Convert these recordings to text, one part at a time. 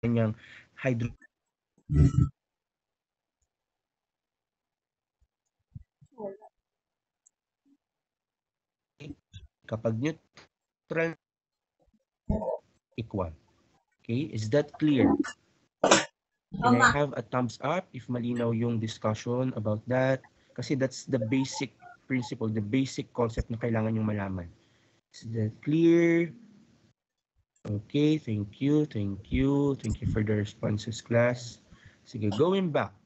kanyang hydro kapag neutral equal. Okay, is that clear? Can I have a thumbs up if malinaw yung discussion about that? Kasi that's the basic principle, the basic concept na kailangan yung malaman. Is that clear? Okay, thank you, thank you. Thank you for the responses, class. Sige, going back.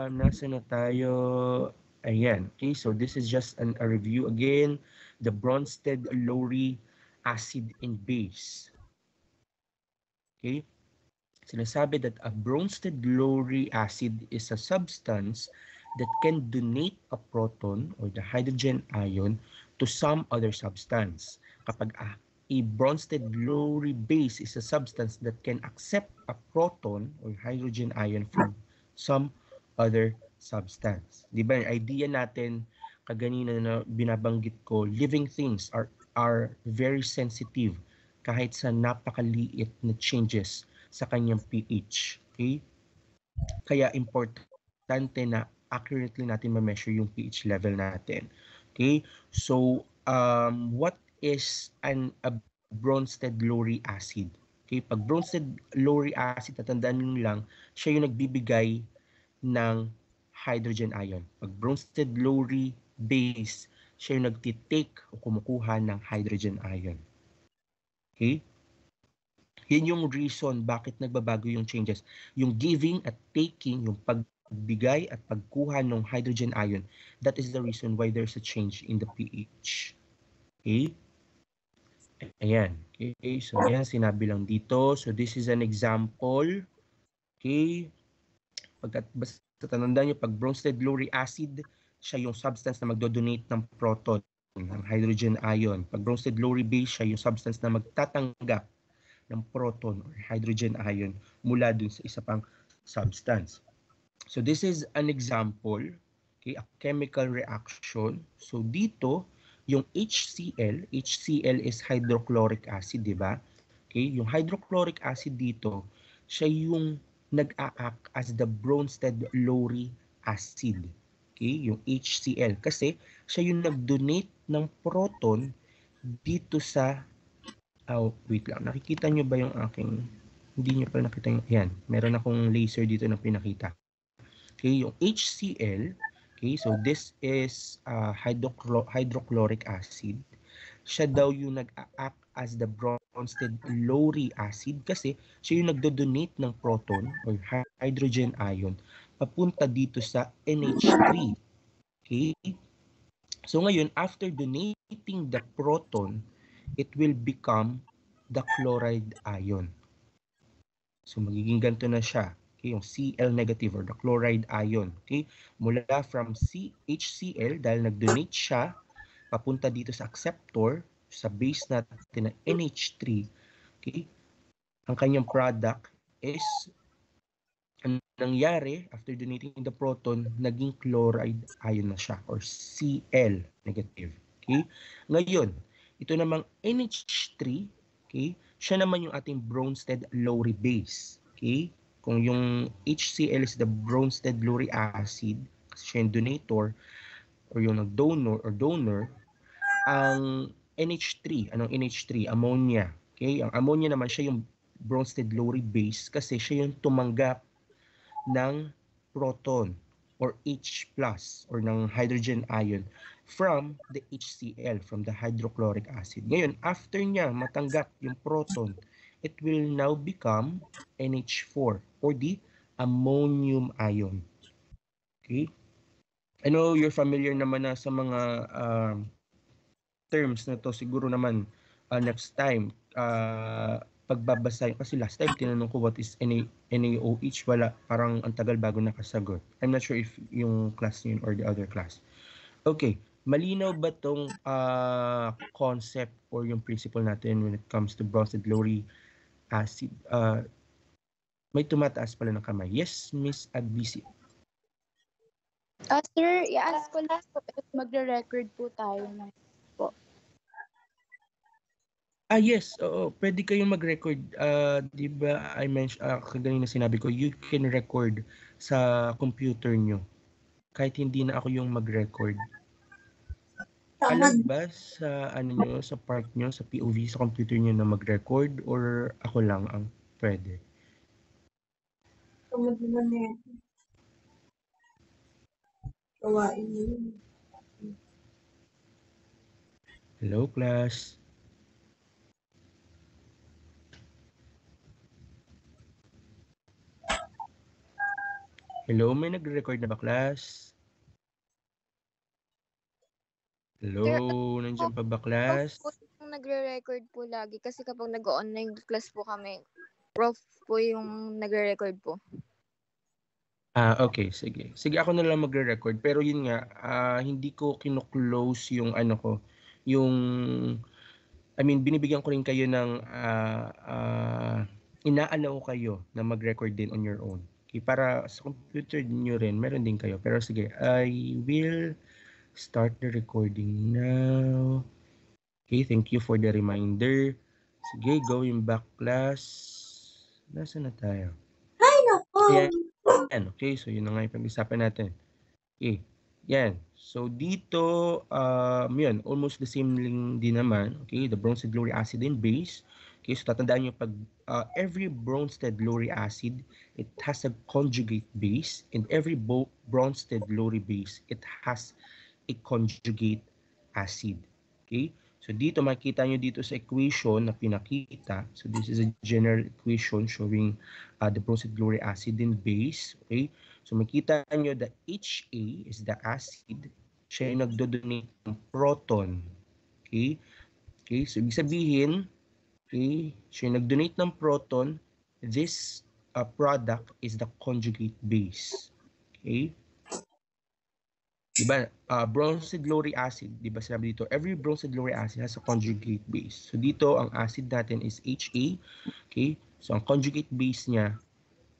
Nasa na tayo? Ayan. Okay, so this is just a review again. The Bronsted-Lowry acid and base. Okay, sinasabi that a Bronsted-Lowry acid is a substance that can donate a proton or the hydrogen ion to some other substance. Kapag a Bronsted-Lowry base is a substance that can accept a proton or hydrogen ion from some other substance. Di ba, yung idea natin kaganina na binabanggit ko, living things are very sensitive kahit sa napakaliit na changes sa kanyang pH. Okay? Kaya importante na accurately natin ma-measure yung pH level natin. Okay? So, what is a Bronsted-Lowry acid? Okay? Pag Bronsted-Lowry acid, tatandaan nyo lang, siya yung nagbibigay ng hydrogen ion. Pag Bronsted-Lowry base, siya yung nagtitake o kumukuha ng hydrogen ion. Okay? Yan yung reason bakit nagbabago yung changes. Yung giving at taking, yung pagbigay at pagkuha ng hydrogen ion, that is the reason why there's a change in the pH. Okay? Ayan. Okay, so ayan, sinabi lang dito. So this is an example. Okay? Basta tandaan nyo, pag Bronsted-Lowry acid, siya yung substance na magdodonate ng proton, ng hydrogen ion. Pag Bronsted-Lowry base, siya yung substance na magtatanggap ng proton or hydrogen ion mula dun sa isa pang substance. So this is an example, okay, a chemical reaction. So dito, yung HCl is hydrochloric acid, di ba? Okay, yung hydrochloric acid dito, siya yung nag-a-act as the Bronsted-Lowry acid. Okay, yung HCl. Kasi siya yung nag-donate ng proton dito sa wait lang. Nakikita nyo ba yung aking... Hindi nyo pala nakita yung... Yan. Meron akong laser dito na pinakita. Okay, yung HCl. Okay, so this is hydrochloric acid. Siya daw yung nag-act as the Bronsted-Lowry acid kasi siya yung nagdo-donate ng proton or hydrogen ion papunta dito sa NH3. Okay? So ngayon, after donating the proton, it will become the chloride ion. So magiging ganito na siya. Okay, yung Cl negative or the chloride ion. Okay, mula from HCl dahil nag-donate siya papunta dito sa acceptor sa base natin na NH3. Okay, ang kanyang product is ang nangyari after donating the proton, naging chloride ion na siya or Cl negative. Okay? Ngayon, ito namang NH3, okay? Siya naman yung ating Bronsted-Lowry base. Okay? Kung yung HCl is the Bronsted-Lowry acid, kasi siya yung donator or yung nag-donor or donor, ang NH3, anong NH3? Ammonia. Okay? Ang ammonia naman siya yung Bronsted-Lowry base kasi siya yung tumanggap ng proton or H plus or ng hydrogen ion from the HCl, from the hydrochloric acid. Ngayon, after niya matanggap yung proton, it will now become NH4 or the ammonium ion. Okay? I know you're familiar naman na sa mga terms na to. Siguro naman next time, pagbabasa kasi last time tinanong ko what is NaOH, wala, parang ang tagal bago nakasagot. I'm not sure if yung class yun or the other class. Okay, malinaw ba tong concept or yung principle natin when it comes to Bronsted-Lowry acid? May tumataas pala ng kamay. Yes, Miss Advisi. Sir, i-ask ko lang po if magre-record po tayo ng po. Yes, oo, pwede kayong mag-record. Di ba I mentioned, kanina sinabi ko, you can record sa computer nyo. Kahit hindi na ako yung mag-record. Allowed ba sa ano nyo, sa part nyo, sa POV, sa computer nyo na mag-record or ako lang ang pwede? Tamad naman eh. Gawain mo yun. Hello, class. Hello, may nagre-record na ba, class? Hello, nandiyan pa ba, class? Prof po yung nagre-record po lagi kasi kapag nag-online class po kami, prof po yung nagre-record po. Okay, sige. Sige, ako na lang magre-record. Pero yun nga, hindi ko kino-close yung ano ko, yung, I mean, binibigyan ko rin kayo ng, inaalaw kayo na mag-record din on your own. Okay, para sa computer nyo rin, meron din kayo. Pero sige, I will start the recording now. Okay, thank you for the reminder. Sige, going back, class. Nasaan na tayo? Ay, nako! Ayan, okay, so yun na nga yung pag-usapan natin. Okay, yan. So dito, yun, almost the same din naman. Okay, the Bronsted Lauric Acid and base. Okay, so tatandaan nyo pag every Bronsted Lauric Acid, it has a conjugate base, and every Bronsted Lauric base, it has a conjugate acid. Okay, so dito makita nyo dito sa equation na pinakita. So this is a general equation showing the Bronsted Lauric Acid and base. Okay, so makita nyo the HA is the acid, siya yung nagdo-donate ng proton. Okay? Okay, so ibig sabihin, okay, siya yung nag-donate ng proton, this product is the conjugate base. Okay? Diba, Bronsted Lauric Acid, diba sinabi dito, every Bronsted Lauric Acid has a conjugate base. So dito, ang acid natin is HA. Okay? So ang conjugate base niya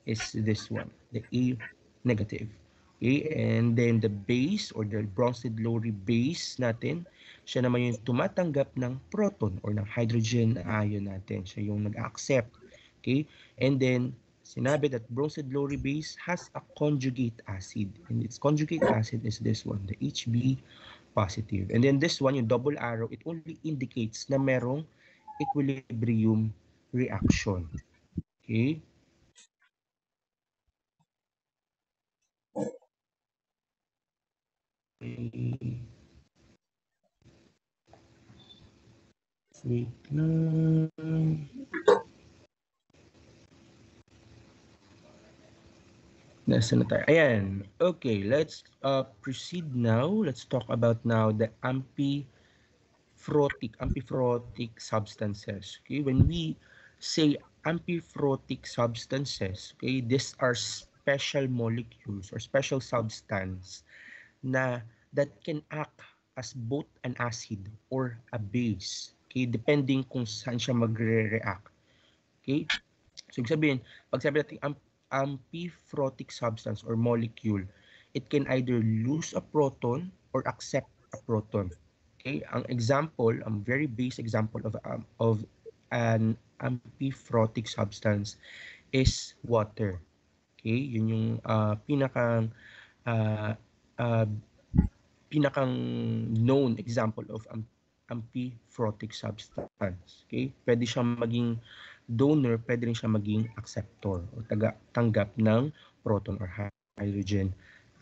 is this one, the A negative. Okay, and then the base or the Bronsted Lauric base natin, siya naman yung tumatanggap ng proton or ng hydrogen ion natin. Siya yung nag-accept. Okay, and then sinabi that Bronsted Lauric base has a conjugate acid, and its conjugate acid is this one, the HB positive. And then this one, yung double arrow, it only indicates na merong equilibrium reaction. Okay, wait lang. Nasaan na tayo? Ayan. Okay, let's proceed now. Let's talk about now the amphiphotic substances. Okay, when we say amphiphotic substances, okay, these are special molecules or special substance na that can act as both an acid or a base. Okay, depending kung saan siya magre-react. Okay, so ibig sabihin, pag sabi natin amphiphotic substance or molecule, it can either lose a proton or accept a proton. Okay, ang example, ang very base example of an amphiphotic substance is water. Okay, yun yung pinakang uh, uh, pinakang known example of amphiphotic substance. Okay, pwede siyang maging donor, pwede rin siya maging acceptor o tanggap ng proton or hydrogen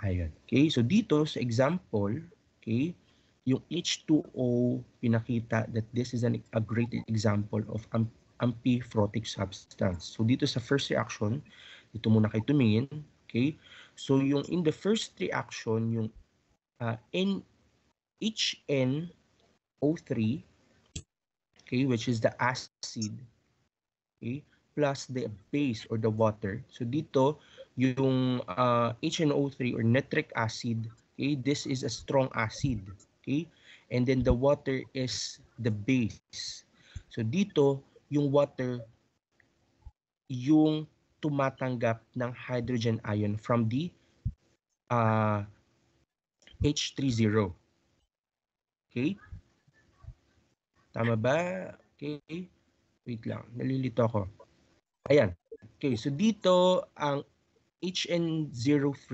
ion. Okay, so dito sa example, okay, yung H2O pinakita that this is a great example of amphiphotic substance. So dito sa first reaction, dito muna kayo tumingin, okay? So yung in the first reaction, yung HNO3, okay, which is the acid, okay, plus the base or the water. So dito, yung HNO3 or nitric acid, okay, this is a strong acid, okay? And then the water is the base. So dito, yung water, yung tumatanggap ng hydrogen ion from the H30. Okay? Tama ba? Okay? Wait lang, nalilito ako. Ayan. Okay, so dito ang HN03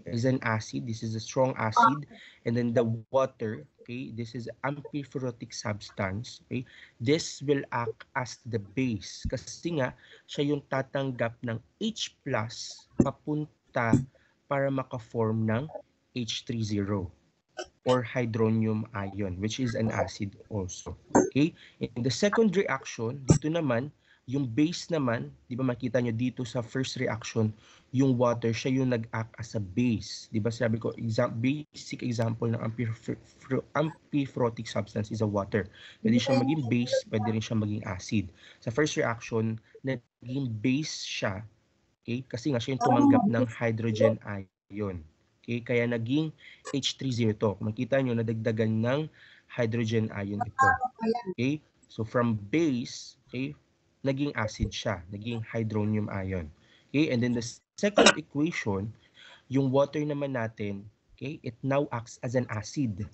is an acid. This is a strong acid. And then the water, okay, this is amphiphlotic substance. Okay, this will act as the base. Kasi nga, siya yung tatanggap ng H plus papunta para maka-form ng H30 or hydronium ion, which is an acid also. Okay? In the second reaction, dito naman, yung base naman, di ba makita nyo dito sa first reaction, yung water, siya yung nag-act as a base. Di ba sabi ko, basic example ng amphiphlotic substance is a water. Pwede siya maging base, pwede rin siya maging acid. Sa first reaction, naging base siya, okay? Kasi nga siya yung tumanggap ng hydrogen ion. Okay, kaya naging H30 to. Kung makita nyo, nadagdagan ng hydrogen ion ito. Okay, so from base, okay, naging acid siya, naging hydronium ion. Okay, and then the second equation, yung water naman natin, okay, it now acts as an acid.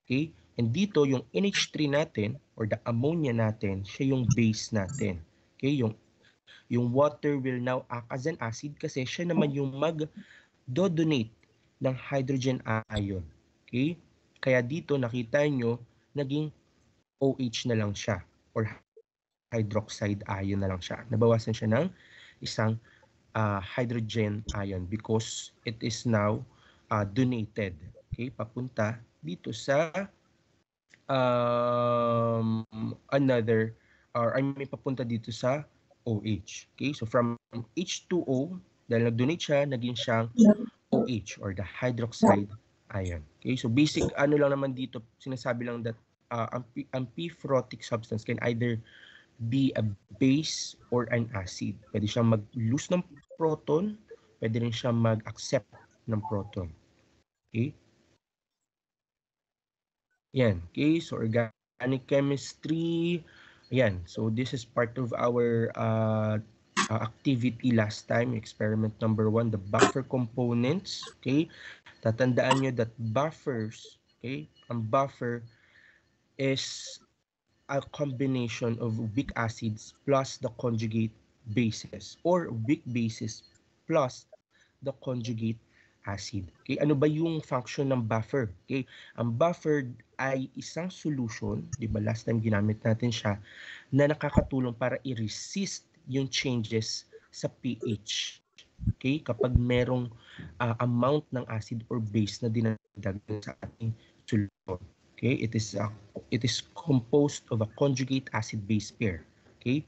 Okay, and dito yung NH3 natin, or the ammonia natin, siya yung base natin. Okay, yung water will now act as an acid kasi siya naman yung mag-donate ng hydrogen ion. Okay? Kaya dito nakita nyo, naging OH na lang siya or hydroxide ion na lang siya. Nabawasan siya ng isang hydrogen ion because it is now donated. Okay? Papunta dito sa another, or I mean papunta dito sa OH. Okay? So from H2O, dahil nag-donate siya, naging siyang OH or the hydroxide ion. Okay, so basic ano lang naman dito, sinasabi lang that amphiphlotic substance can either be a base or an acid. Pwede siyang mag-lose ng proton, pwede rin siyang mag-accept ng proton. Okay? Yan. Okay, so organic chemistry. Yan. So this is part of our activity last time, experiment number 1, the buffer components. Okay, tatandaan nyo that buffers, okay, ang buffer is a combination of weak acids plus the conjugate bases, or weak bases plus the conjugate acid. Okay, ano ba yung function ng buffer? Okay, ang buffer ay isang solution, di ba last time ginamit natin siya, na nakakatulong para i-resist yung changes sa pH. Okay, kapag merong amount ng acid or base na dinadagdag sa ating solution. Okay, it is composed of a conjugate acid-base pair. Okay,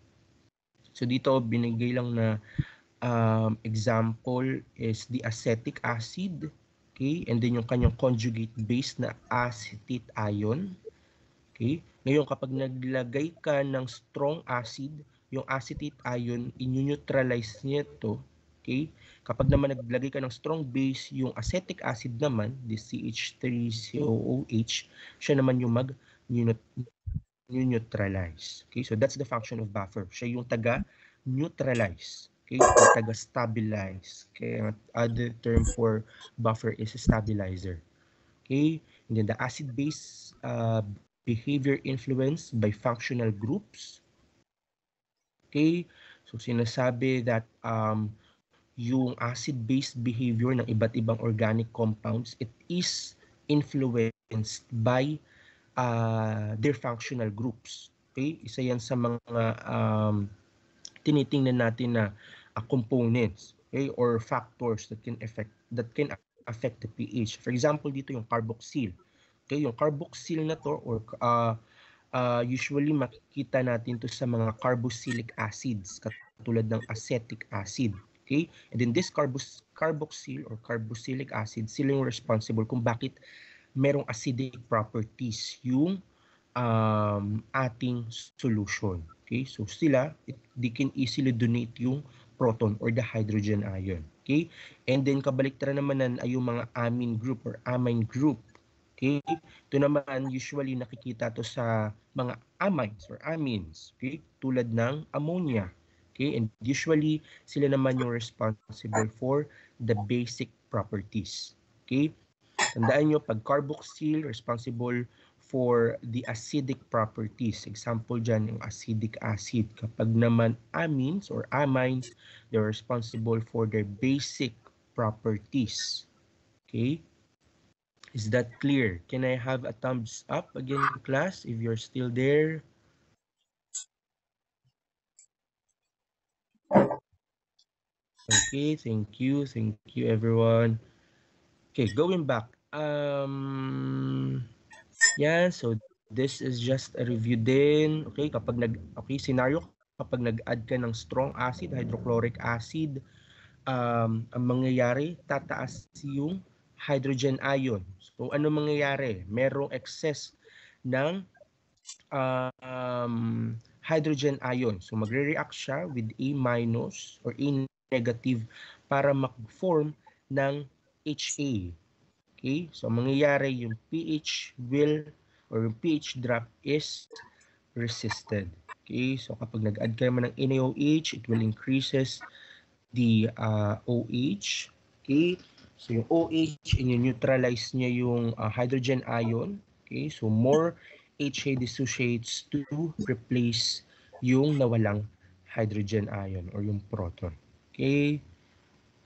so dito binigay lang na example is the acetic acid. Okay, and then yung kanyang conjugate base na acetate ion. Okay, ngayon kapag naglagay ka ng strong acid, yung acetate ion, in-neutralize niya ito. Okay, kapag naman naglagay ka ng strong base, yung acetic acid naman, this CH3COOH, siya naman yung mag-neutralize. Okay, so that's the function of buffer. Siya yung taga-neutralize. Okay, or taga-stabilize. Kaya other term for buffer is stabilizer. Okay, and then the acid-base behavior influenced by functional groups. Okay, so sinasabi that yung acid-base behavior ng iba't ibang organic compounds, it is influenced by their functional groups. Okay, isa yan sa mga tinitingnan natin na components, okay, or factors that can affect the pH. For example, dito yung carboxyl. Okay, yung carboxyl na to, or usually makikita natin to sa mga carboxylic acids katulad ng acetic acid. Okay, and then this carboxyl or carboxylic acid, sila yung responsible kung bakit merong acidic properties yung ating solution. Okay, so sila, they can easily donate yung proton or the hydrogen ion. Okay, and then kabaliktaran naman ay yung mga amine group or amine group. Okay, ito naman usually nakikita to sa mga amines or amines, okay, tulad ng ammonia. Okay, and usually sila naman yung responsible for the basic properties. Okay, tandaan nyo, pag carboxyl, responsible for the acidic properties. Example dyan, yung acidic acid. Kapag naman amines or amines, they're responsible for their basic properties. Okay? Is that clear? Can I have a thumbs up again, class, if you're still there? Okay, thank you. Thank you, everyone. Okay, going back. Yeah, so this is just a review din. Okay, scenario, kapag nag-add ka ng strong acid, hydrochloric acid, ang mangyayari, tataas yung hydrogen ion. So, ano mangyayari? Merong excess ng hydrogen ion. So, magre-react siya with A minus or A negative para mag-form ng HA. Okay? So, mangyayari yung pH yung pH drop is resisted. Okay? So, kapag nag-add ka naman ng NaOH, it will increases the OH. Okay? So, yung OH, neutralize niya yung hydrogen ion. Okay? So, more HA dissociates to replace yung nawalang hydrogen ion or yung proton. Okay?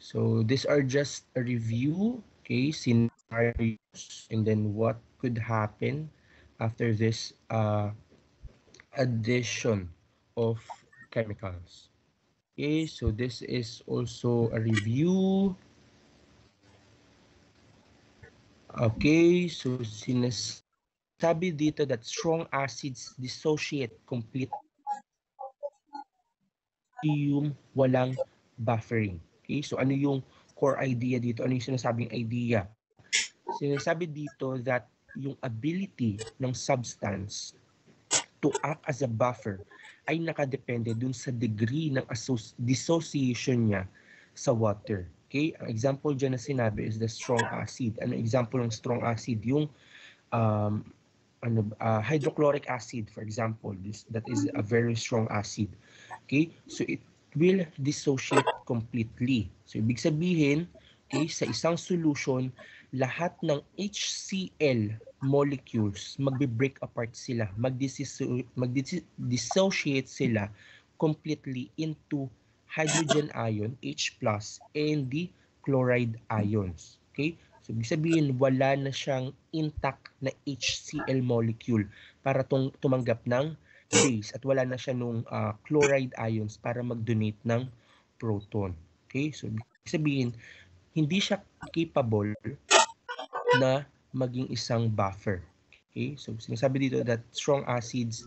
So, these are just a review, okay, scenarios, and then what could happen after this addition of chemicals. Okay, so this is also a review. Okay, so sinasabi dito that strong acids dissociate completely yung walang buffering. Okay, so ano yung core idea dito? Ano yung sinasabing idea? Sinasabi dito that yung ability ng substance to act as a buffer ay nakadepende dun sa degree ng dissociation niya sa water. Okay? Ang example dyan na sinabi is the strong acid. Ano example ng strong acid? Yung hydrochloric acid, for example. That is a very strong acid. Okay? So it will dissociate completely. So ibig sabihin, okay, sa isang solution, lahat ng HCl molecules magbe-break apart sila, mag-dissociate sila completely into hydrogen ion, H+, and the chloride ions. Okay? So, ibig sabihin, wala na siyang intact na HCl molecule para tumanggap ng base at wala na siya nung chloride ions para mag-donate ng proton. Okay? So, ibig sabihin, hindi siya capable na maging isang buffer. Okay? So, sinasabi dito that strong acids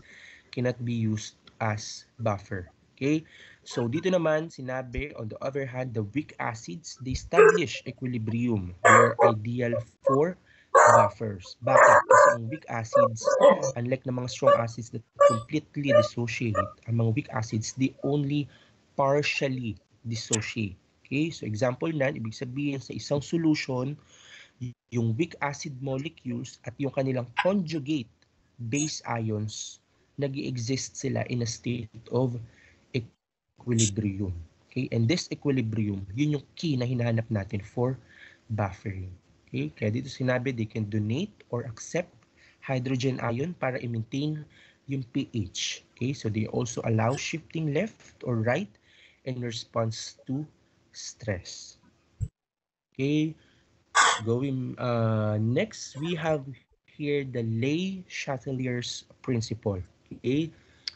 cannot be used as buffer. Okay? So, dito naman, sinabi, on the other hand, the weak acids, they establish equilibrium. They are ideal for buffers. Bakit? Kasi ang weak acids, unlike ng mga strong acids that completely dissociate, ang mga weak acids, they only partially dissociate. Okay? So, example na, ibig sabihin sa isang solution, yung weak acid molecules at yung kanilang conjugate base ions, nag-exist sila in a state of equilibrium. Okay? And this equilibrium, yun yung key na hinahanap natin for buffering. Okay? Kaya dito sinabi, they can donate or accept hydrogen ion para i-maintain yung pH. Okay? So they also allow shifting left or right in response to stress. Okay? Going next, we have here the Le-Chatelier's principle. Okay?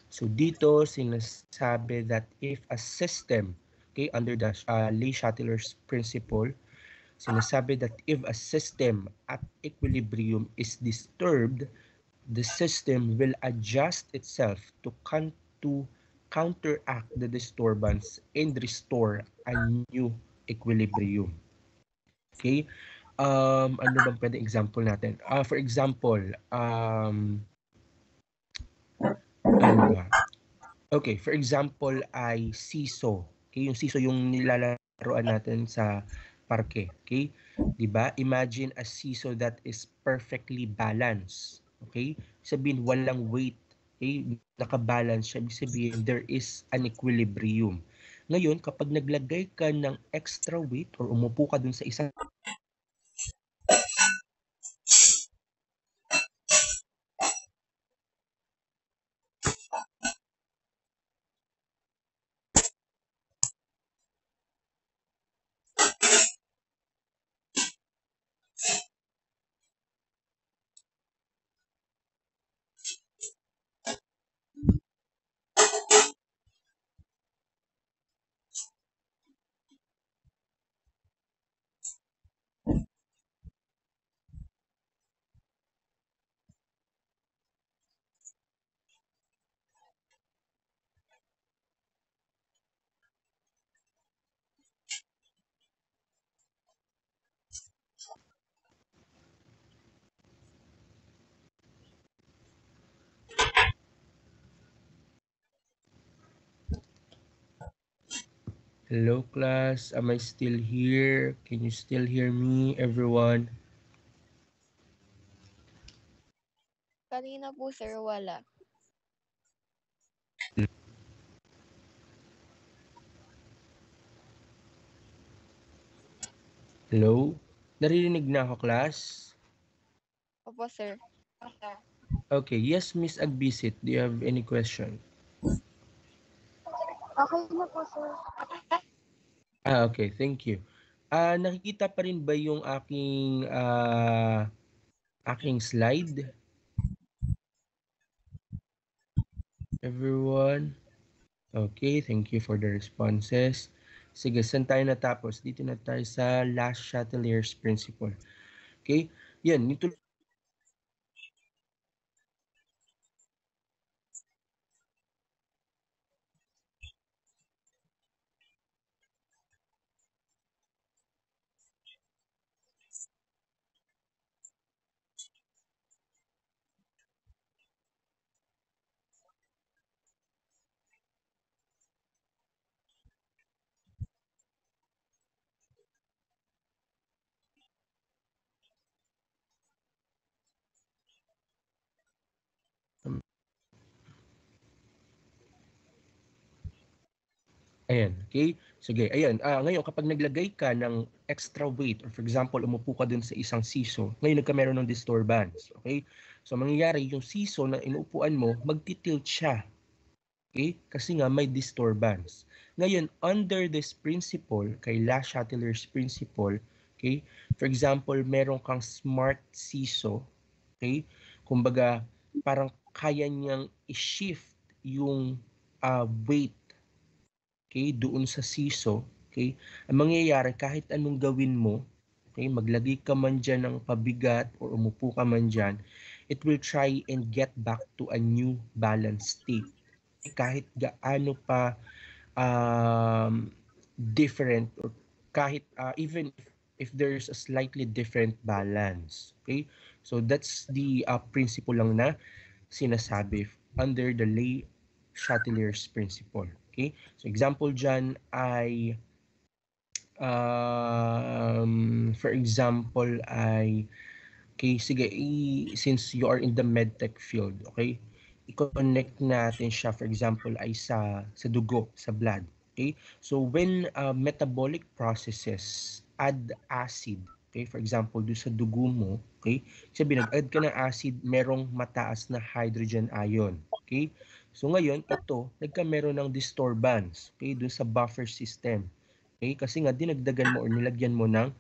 So dito sinasabi that if a system, okay, under the Le-Chatelier's principle, sinasabi that if a system at equilibrium is disturbed, the system will adjust itself to counteract the disturbance and restore a new equilibrium. Okay? Ano bang pwede example natin? For example, ano ba? Okay, for example ay siso. Okay, yung siso yung nilalaroan natin sa parke. Okay? 'Di ba? Imagine a siso that is perfectly balanced. Okay? Sabihin walang weight. Okay? Naka-balance siya. Ibig sabihin there is an equilibrium. Ngayon, kapag naglagay ka ng extra weight or umupo ka dun sa isang Hello, class. Am I still here? Can you still hear me, everyone? Kanina po, sir, wala. Hello? Naririnig na ako, class? Opo, sir. Okay. Yes, Miss Agbisit. Do you have any question? Okay na po, sir. Okay. Thank you. Nakikita pa rin ba yung aking slide? Everyone? Okay. Thank you for the responses. Sige, saan tayo natapos? Dito na tayo sa last Chatelier's principle. Okay? Yan. Ayan, okay? Sige, ayan. Ngayon, kapag naglagay ka ng extra weight, or for example, umupo ka dun sa isang siso, ngayon nagkameron ng disturbance, okay? So, mangyayari, yung siso na inuupuan mo, magtitilt siya, okay? Kasi nga may disturbance. Ngayon, under this principle, kay La Chatelier's principle, okay? For example, meron kang smart siso, okay? Kumbaga, parang kaya niyang i-shift yung weight, okay, doon sa siso, okay, ang mangyayari kahit anong gawin mo, okay, maglagay ka man dyan ng pabigat or umupo ka man dyan, it will try and get back to a new balanced state. Kahit gaano pa different, or kahit even if there's a slightly different balance. Okay? So that's the principle lang na sinasabi under the Le Chatelier's principle. Okay? So example dyan ay for example ay okay, sige, since you are in the medtech field, okay? I-connect natin siya, for example, ay sa dugo, sa blood. Okay? So when metabolic processes add acid, okay, for example, do sa dugo mo, okay, sabi nag-add ka ng acid, merong mataas na hydrogen ion. Okay? So ngayon, ito, meron ng disturbance, okay, dun sa buffer system. Okay? Kasi nga dinagdagan mo or nilagyan mo ng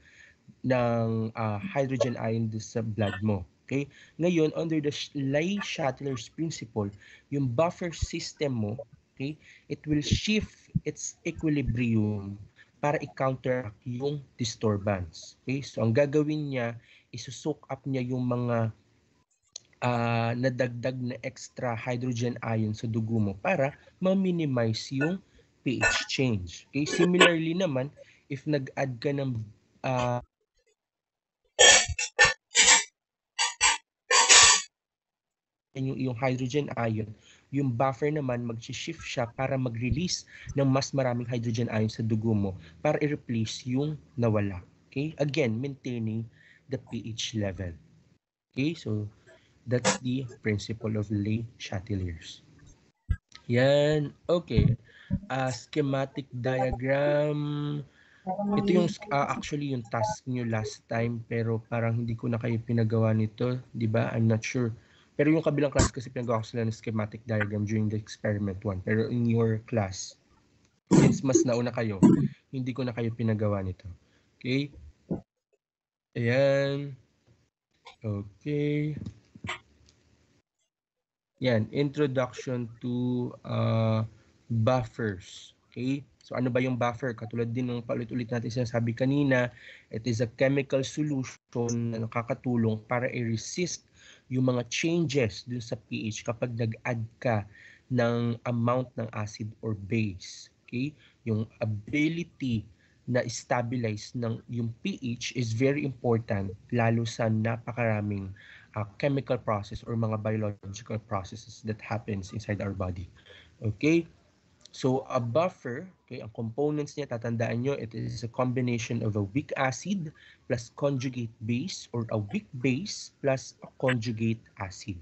hydrogen ion sa blood mo. Okay? Ngayon, under the Le-Chatelier's principle, yung buffer system mo, okay, it will shift its equilibrium para i-counteract yung disturbance. Okay? So, ang gagawin niya, isusok up niya yung mga nadagdag na extra hydrogen ion sa dugo mo para ma-minimize yung pH change. Okay? Similarly naman, if nag-add ka ng yung hydrogen ion, yung buffer naman mag-shift siya para mag-release ng mas maraming hydrogen ion sa dugo mo para i-replace yung nawala. Okay? Again, maintaining the pH level. Okay? So, that's the principle of Le Chatelier's. Yan. Okay. Schematic diagram. Ito yung actually yung task nyo last time, pero parang hindi ko na kayo pinagawa nito, di ba? I'm not sure. Pero yung kabilang class kasi pinagawa ko sila ng schematic diagram during the experiment 1. Pero in your class, since mas nauna kayo, hindi ko na kayo pinagawa nito. Okay? Ayan. Okay. Yan, introduction to buffers. Okay? So ano ba yung buffer? Katulad din ng paulit-ulit natin sinasabi kanina, it is a chemical solution na nakakatulong para i-resist yung mga changes dun sa pH kapag nag-add ka ng amount ng acid or base. Okay? Yung ability na stabilize ng yung pH is very important lalo sa napakaraming chemical process or mga biological processes that happens inside our body. Okay? So a buffer, okay, ang components niya, tatandaan nyo, it is a combination of a weak acid plus conjugate base or a weak base plus a conjugate acid.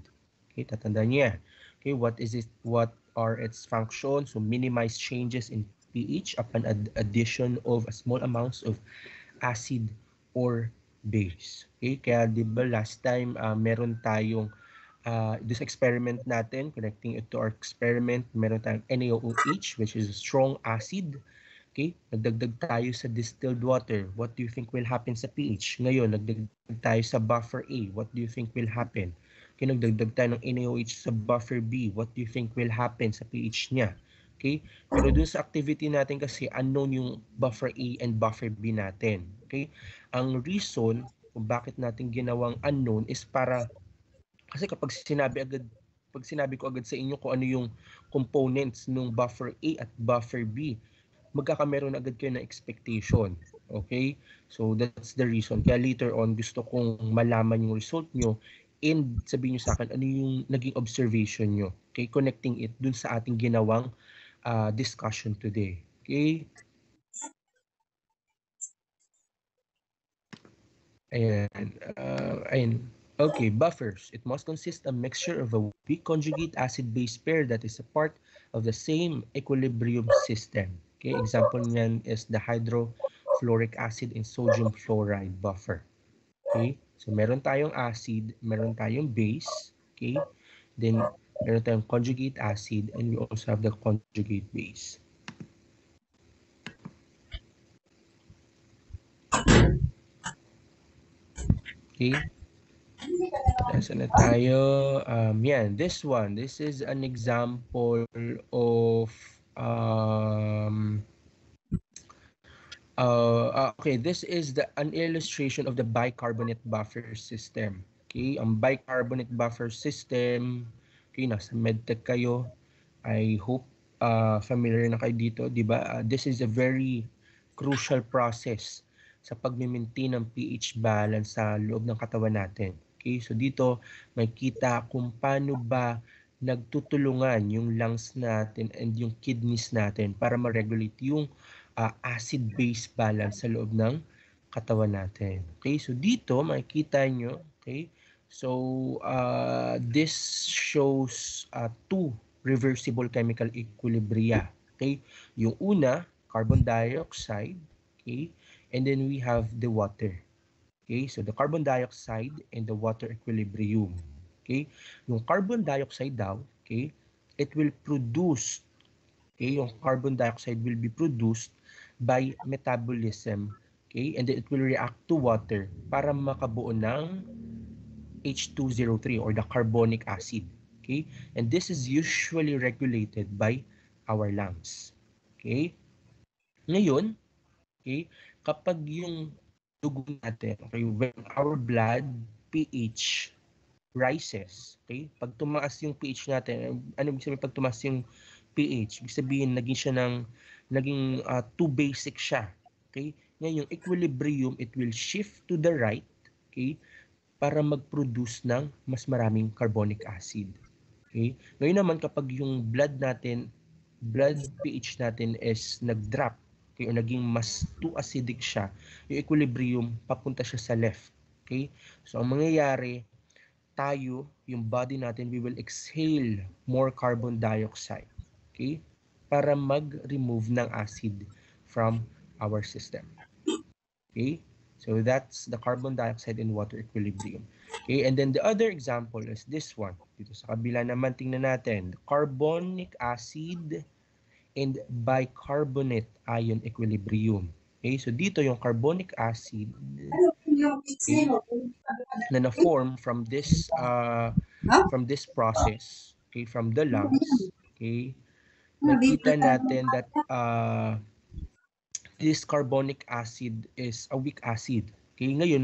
Okay, tatandaan nyo yan. Okay, what is it? What are its functions? So minimize changes in pH upon addition of a small amounts of acid or base. Okay, kaya di ba last time meron tayong this experiment natin, connecting it to our experiment, meron tayong NaOH, which is a strong acid. Okay, nagdagdag tayo sa distilled water. What do you think will happen sa pH? Ngayon, nagdagdag tayo sa buffer A. What do you think will happen? Okay, nagdagdag tayo ng NaOH sa buffer B. What do you think will happen sa pH niya? Okay, pero dun sa activity natin kasi unknown yung buffer A and buffer B natin. Okay, ang reason kung bakit natin ginawang unknown is para kasi pag sinabi ko agad sa inyo kung ano yung components ng buffer A at buffer B, magkakameron agad kayo ng expectation. Okay? So that's the reason. Kaya later on, gusto kong malaman yung result nyo and sabihin nyo sa akin ano yung naging observation nyo. Okay? Connecting it dun sa ating ginawang discussion today. Okay? Ayan. Okay, buffers. It must consist a mixture of a weak conjugate acid-base pair that is a part of the same equilibrium system. Okay, example niyan is the hydrofluoric acid and sodium fluoride buffer. Okay, so meron tayong acid, meron tayong base. Okay, then meron tayong conjugate acid and we also have the conjugate base. Okay. Nasa na tayo? Yan, this one. This is an example of okay, this is an illustration of the bicarbonate buffer system. Okay, ang bicarbonate buffer system, okay, nasa medtech kayo. I hope familiar na kayo dito, di ba? This is a very crucial process sa pag-maintain ng pH balance sa loob ng katawan natin. Okay, so dito makikita kung paano ba nagtutulungan yung lungs natin and yung kidneys natin para ma-regulate yung acid-base balance sa loob ng katawan natin. Okay, so dito makikita nyo, okay, so this shows two reversible chemical equilibria. Okay, yung una, carbon dioxide, okay, and then we have the water. Okay, so the carbon dioxide and the water equilibrium. Okay, yung carbon dioxide daw, okay, it will produce, okay, yung carbon dioxide will be produced by metabolism, okay, and then it will react to water para makabuo ng H2O3 or the carbonic acid. Okay, and this is usually regulated by our lungs. Okay, ngayon, okay, kapag yung dugo natin, okay, when our blood pH rises, okay, pag tumaas yung pH natin, ano ibig sabihin pag tumaas yung pH? Ibig sabihin naging too basic siya. Okay, ngayon yung equilibrium, it will shift to the right, okay, para mag-produce ng mas maraming carbonic acid. Okay? Ngayon naman kapag yung blood pH natin is nag-drop, okay, o naging mas too acidic siya, yung equilibrium papunta siya sa left. Okay? So ang mangyayari, tayo, yung body natin, we will exhale more carbon dioxide. Okay? Para mag-remove ng acid from our system. Okay? So that's the carbon dioxide and water equilibrium. Okay, and then the other example is this one. Dito sa kabila naman, tingnan natin. Carbonic acid and bicarbonate ion equilibrium. Okay, so dito yung carbonic acid, okay, na na-form from this process, okay, from the lungs. Okay, makita natin that this carbonic acid is a weak acid. Okay, ngayon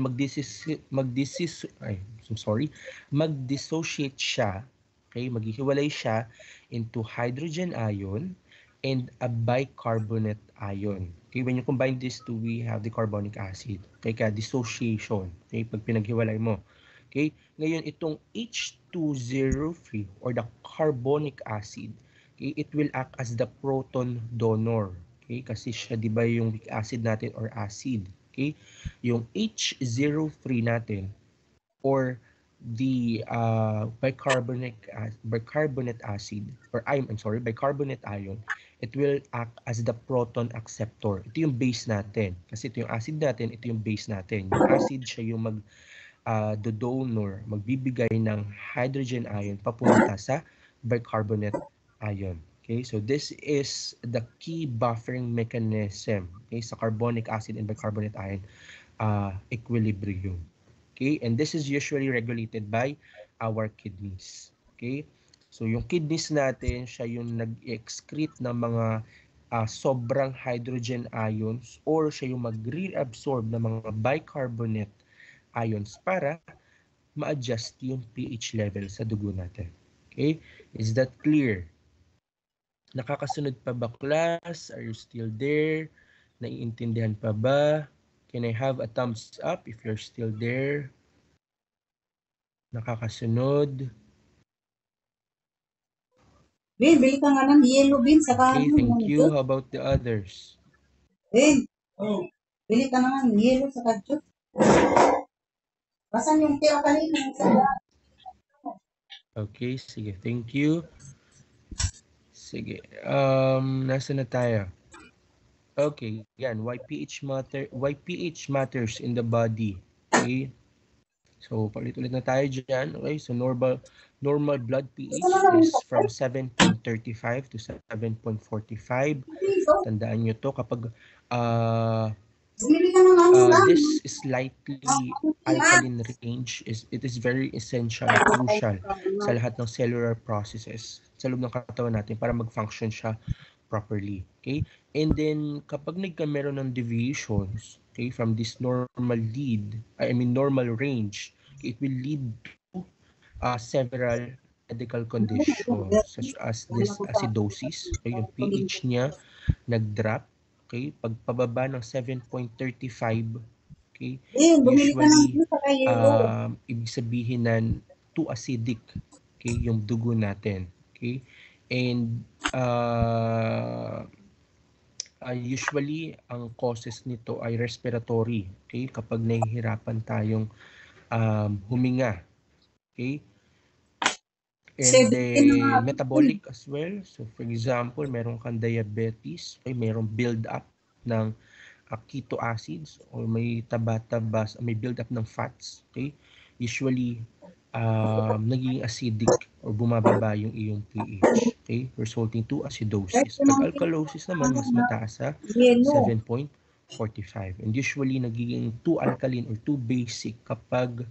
mag-dissociate siya, okay, maghihiwalay siya into hydrogen ion and a bicarbonate ion. Okay, when you combine these two, we have the carbonic acid. Okay, kaya dissociation. Okay, pag pinaghiwalay mo. Okay, ngayon itong H2O3 or the carbonic acid, Okay? It will act as the proton donor. Okay? Kasi siya, di ba, yung weak acid natin or acid. Okay? Yung H03 natin or the bicarbonate acid or bicarbonate ion, it will act as the proton acceptor. Ito yung base natin. Kasi ito yung acid natin, ito yung base natin. Yung acid, siya yung the donor, magbibigay ng hydrogen ion papunta sa bicarbonate ion. Okay, so this is the key buffering mechanism, okay, sa carbonic acid and bicarbonate ion equilibrium. Okay, and this is usually regulated by our kidneys. Okay, so yung kidneys natin, siya yung nag-excrete ng mga sobrang hydrogen ions or siya yung mag-reabsorb ng mga bicarbonate ions para ma-adjust yung pH level sa dugo natin. Okay? Is that clear? Nakakasunod pa ba, class? Are you still there? Naiintindihan pa ba? Can I have a thumbs up if you're still there? Nakakasunod? Ben, bili ka nga ng yellow bean sa Okay, kanin. thank you. How about the others? Ben, bili ka na ng yellow sa kadyot. Basan yung tira kanina sa Okay, sige. Thank you. Sige. Nasa na tayo? Okay, yan. Why pH matters in the body. Okay? So, palit-ulit na tayo dyan. Okay, so normal blood pH is from 7.35 to 7.45. Tandaan nyo to kapag bili ka ng ano lang. this slightly alkaline range it is very essential, crucial sa lahat ng cellular processes sa loob ng katawan natin para mag-function siya properly. Okay? And then kapag nagkameron ng deviations, okay, from this normal range, okay, it will lead to several medical conditions such as this acidosis. Okay, yung pH niya nag-drop. Okay, pagpababa ng 7.35, okay, Ben, bumili ka ng usually sa yellow. ibig sabihin na too acidic, okay, yung dugo natin. Okay, and usually ang causes nito ay respiratory. Okay, kapag nahihirapan tayong huminga. Okay, and then metabolic as well. So for example, meron kang diabetes, okay, merong build up ng keto acids or may may build up ng fats, okay? Usually naging acidic or bumababa yung iyong pH, okay? Resulting to acidosis. Pag alkalosis naman mas mataas sa 7.45 and usually nagiging too alkaline or too basic kapag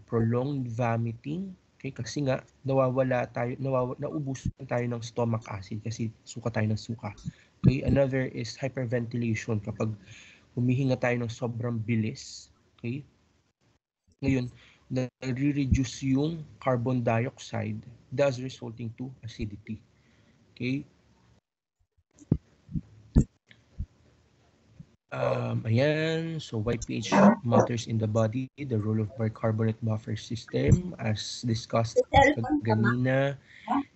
prolonged vomiting. Okay, kasi nga naubusan tayo ng stomach acid kasi suka tayo ng suka. Okay, another is hyperventilation kapag humihinga tayo ng sobrang bilis. Okay? Ngayon, nare-reduce yung carbon dioxide thus resulting to acidity. Okay? Ayan, so why pH matters in the body, the role of bicarbonate buffer system as discussed kanina.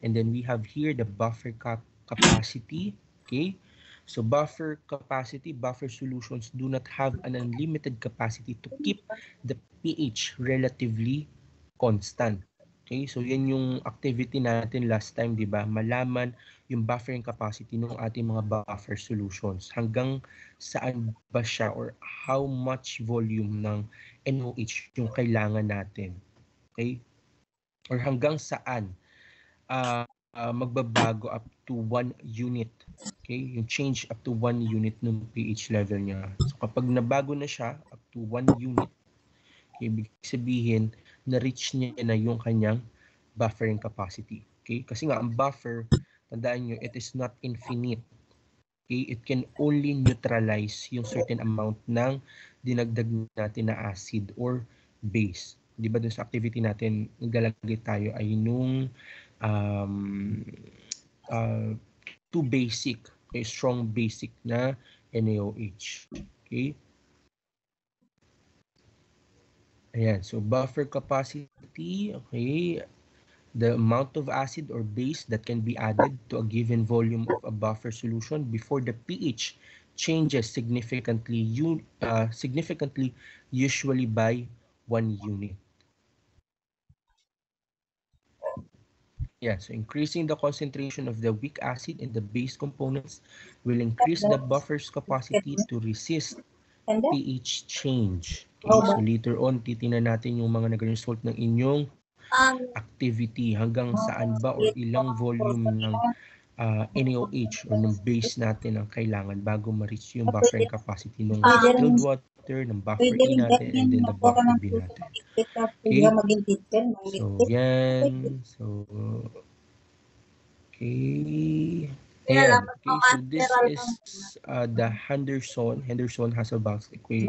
And then we have here the buffer capacity. Okay, so buffer solutions do not have an unlimited capacity to keep the pH relatively constant. Okay, so yan yung activity natin last time, di ba? Malaman yung buffering capacity ng ating mga buffer solutions. Hanggang saan ba siya or how much volume ng NOH yung kailangan natin. Okay? Or hanggang saan magbabago up to 1 unit. Okay? Yung change up to 1 unit ng pH level niya. So kapag nabago na siya up to 1 unit, okay, ibig sabihin na-reach niya na yung kanyang buffering capacity. Okay? Kasi nga ang buffer, tandaan nyo, it is not infinite. Okay? It can only neutralize yung certain amount ng dinagdag natin na acid or base. Di ba dun sa activity natin, naglalagay tayo ay nung too basic, okay, strong basic na NaOH. Okay? Ayan, so buffer capacity, okay. the amount of acid or base that can be added to a given volume of a buffer solution before the pH changes significantly, usually by 1 unit. Yeah, so increasing the concentration of the weak acid in the base components will increase the buffer's capacity to resist Tanda? pH change. Okay, so later on, titingnan natin yung mga nag-result ng inyong activity, hanggang saan ba or ilang volume ng NaOH or ng base natin ang kailangan bago ma-reach yung buffering capacity ng distilled water, ng buffer A natin, and then the buffer B natin. Okay? So, yan. So, okay. Ayan. Okay, so this is the Henderson-Hasselbalch equation.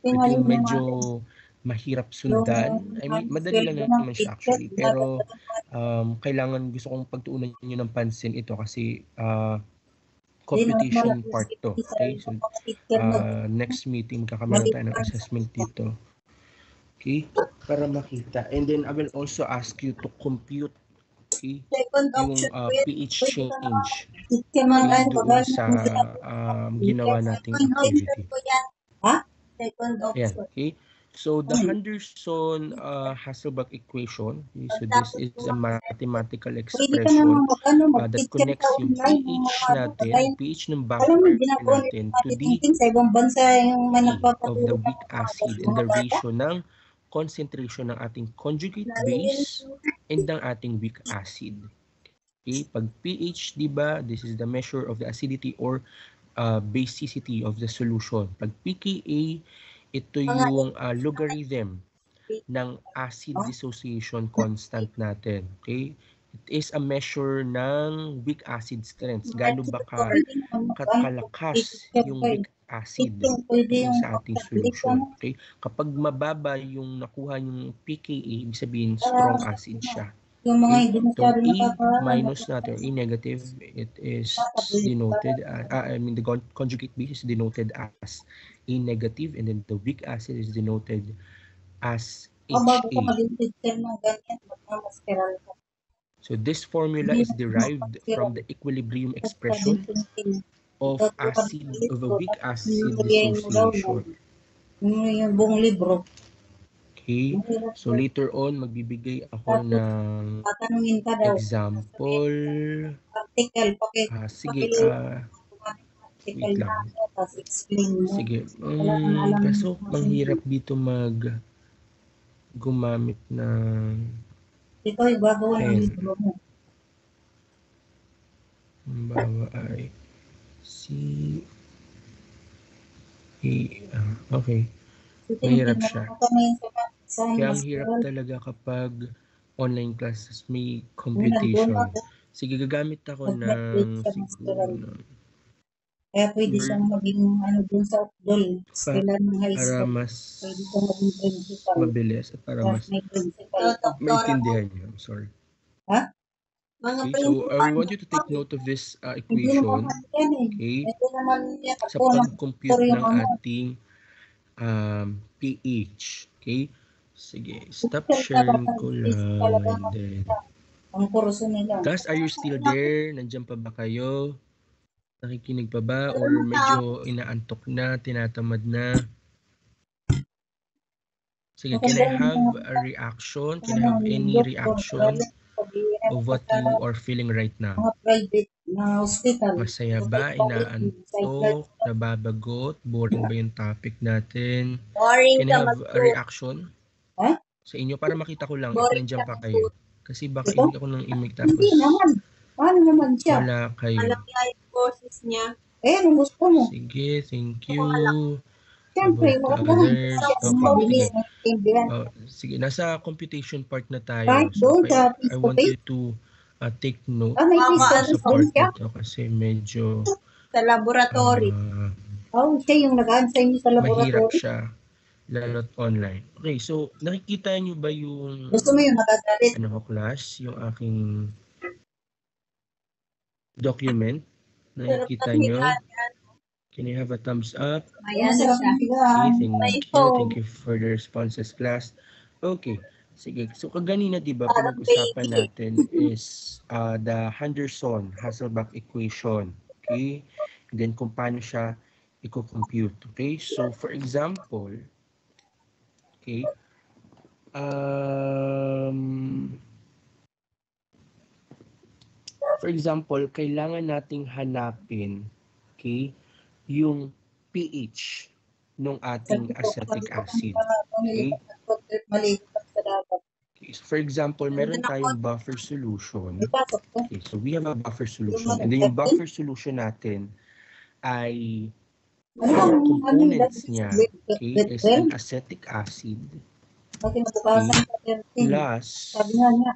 Ito yung medyo mahirap sundan. I mean, madali lang naman siya actually. Pero, kailangan, gusto kong pagtuunan nyo ng pansin ito kasi computation part to. Okay, so next meeting magkakameron tayo ng assessment dito. Okay, para makita. And then I will also ask you to compute, okay, yung pH change doon sa ginawa nating activity. Ayan, okay. So the Henderson-Hasselbalch equation, okay, so this is a mathematical expression that connects yung pH natin, pH ng buffer natin to the pH of the weak acid and the ratio ng concentration ng ating conjugate base and ng ating weak acid. Okay, pag pH, di ba, this is the measure of the acidity or basicity of the solution. Pag pKa, ito yung logarithm ng acid dissociation constant natin. Okay? It is a measure ng weak acid strength. Gaano ba kalakas yung weak acid sa ating solution. Okay? Kapag mababa yung nakuha yung pKa, ibig sabihin strong acid siya. Okay? Itong A minus natin or A negative, it is denoted, the conjugate base is denoted as A negative, and then the weak acid is denoted as HA. So this formula is derived from the equilibrium expression of a weak acid dissociation. Yung buong libro. Okay, so later on, magbibigay ako ng example. Sige, wait lang. Sige, kaso manghirap dito gumamit ng ito ay gagawa ng libro mo. Bawa ay okay. Mahirap siya. Kaya ang hirap talaga kapag online classes may computation. Sige, gagamit ako ng siguro kaya pwede siyang maging dun sa Ukdol. Para mas mabilis at para mas maintindihan niyo. I'm sorry. Ha? Okay, so I want you to take note of this equation. Okay? Sa pag-compute ng ating pH. Okay? Sige, stop sharing ko lang. And then, guys, are you still there? Nandiyan pa ba kayo? Nakikinig pa ba? Or medyo inaantok na, tinatamad na? Sige, can I have a reaction? Can I have any reaction of what you are feeling right now? Masaya ba? Inaantok? Nababagot? Boring ba yung topic natin? Can I have a reaction sa inyo para makita ko lang if nandiyan pa kayo? Kasi baka hindi ako nang imig tapos wala kayo. Sige, thank you. About others. Okay, sige. Sige, nasa computation part na tayo. So, I want you to take note sa part nito kasi medyo sa laboratory. Siya yung nag-answer niyo sa laboratory. Mahirap siya, lalo online. Okay, so nakikita niyo ba yung gusto mo yung magagalit? Ano ko, class? Yung aking document? Nakikita niyo? Can you have a thumbs up? Ayan, okay, thank you for the responses, class. Okay, Sige. So, kaganina, di ba, Parang pinag-usapan baby. natin is the Henderson-Hasselbalch equation. Okay? And then, kung paano siya i-compute. Okay? So, for example, okay, for example, kailangan nating hanapin, okay, yung pH ng ating acetic acid. Okay? Maliit sa dapat. Okay, so for example, meron Nandun ako. tayong buffer solution. May pasok ko. Okay, so we have a buffer Yung solution. And then yung 13. buffer solution natin ay Ano yung components niya, okay, is 12? an acetic acid, Kasi okay, nabukasan sa 13. plus Sabi nga niya,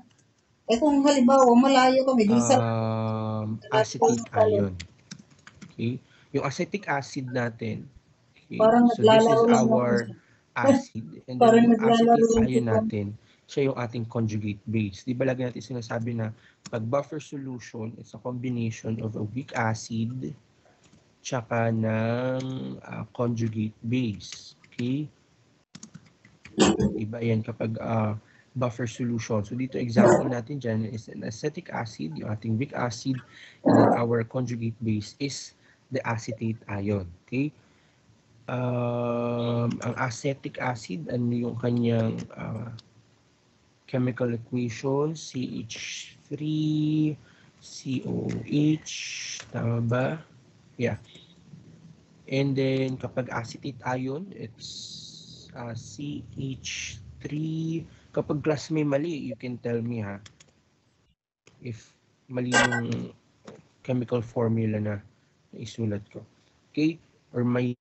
eh kung halimbawa malayo kami, di sa acetate ion. Okay? Yung acetic acid natin, okay, parang so this is naglalaro lang ako. our acid. And then Parang yung naglalaro acetate lang ion ako. natin, siya yung ating conjugate base. Di ba lagi natin sinasabi na pag buffer solution, it's a combination of a weak acid tsaka ng conjugate base. Okay? Diba yan kapag buffer solution. So dito example natin dyan is an acetic acid, yung ating weak acid, and then our conjugate base is the acetate ion. Okay? Ang acetic acid, ano yung kanyang chemical equation? CH3, COH, tama ba? Yeah. And then kapag acetate ion, it's CH3. Kapag class may mali, you can tell me ha. If mali yung chemical formula na isulat ko. Okay? Or may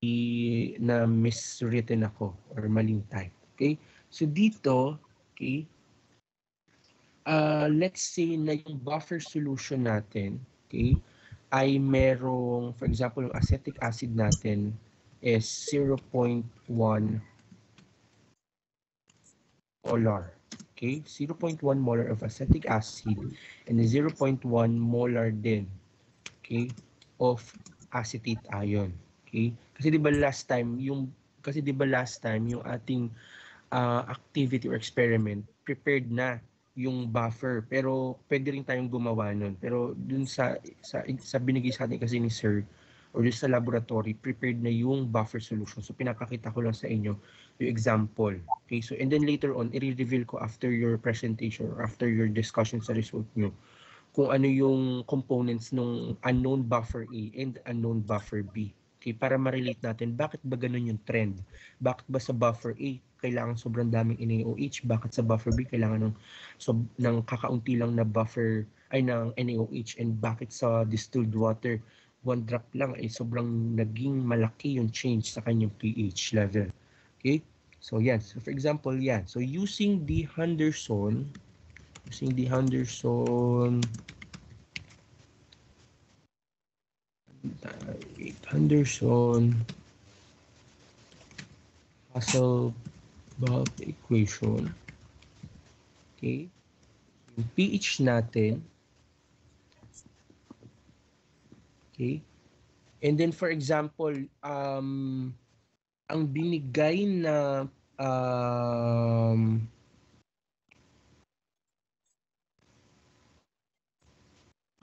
na miswritten ako or maling type. Okay? So dito, okay, let's say na yung buffer solution natin, okay, ay merong, for example, yung acetic acid natin is 0.1 molar. Okay, 0.1 molar of acetic acid and 0.1 molar din, okay, of acetate ion. Okay? Kasi 'di ba last time yung ating activity or experiment prepared na yung buffer, pero pwede rin tayong gumawa nun. Pero dun sa binigay sa atin kasi ni sir or dun sa laboratory, prepared na yung buffer solution. So pinapakita ko lang sa inyo yung example. Okay, so and then later on, i-reveal ko after your presentation or after your discussion sa result nyo kung ano yung components ng unknown buffer A and unknown buffer B. Okay, para ma-relate natin, bakit ba ganun yung trend? Bakit ba sa buffer A, kailangan sobrang daming NaOH? Bakit sa buffer B, kailangan ng kakaunti lang na buffer, ay ng NaOH? And bakit sa distilled water, 1 drop lang, ay sobrang naging malaki yung change sa kanyang pH level? Okay? So, yan. So, for example, yan. So, using the Henderson Hasselbalch equation. Okay? Yung pH natin. Okay? And then for example, ang binigay na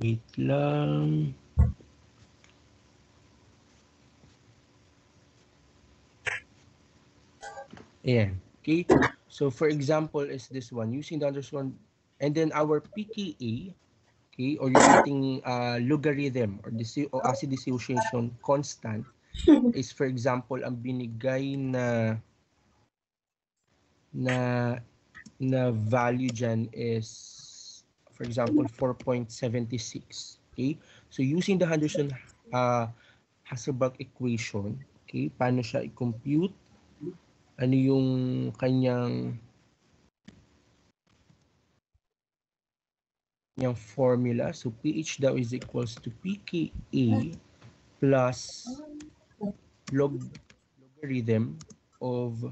wait lang. Ayan. Okay? So for example is this one, using the Henderson, and then our pKa, okay, or yung ating logarithm or acid dissociation constant is, for example, ang binigay na value dyan is, for example, 4.76. Okay? So using the Henderson Hasselbalch equation, okay, paano siya i-compute? Ano yung kanyang formula? So pH daw is equals to pKa plus logarithm of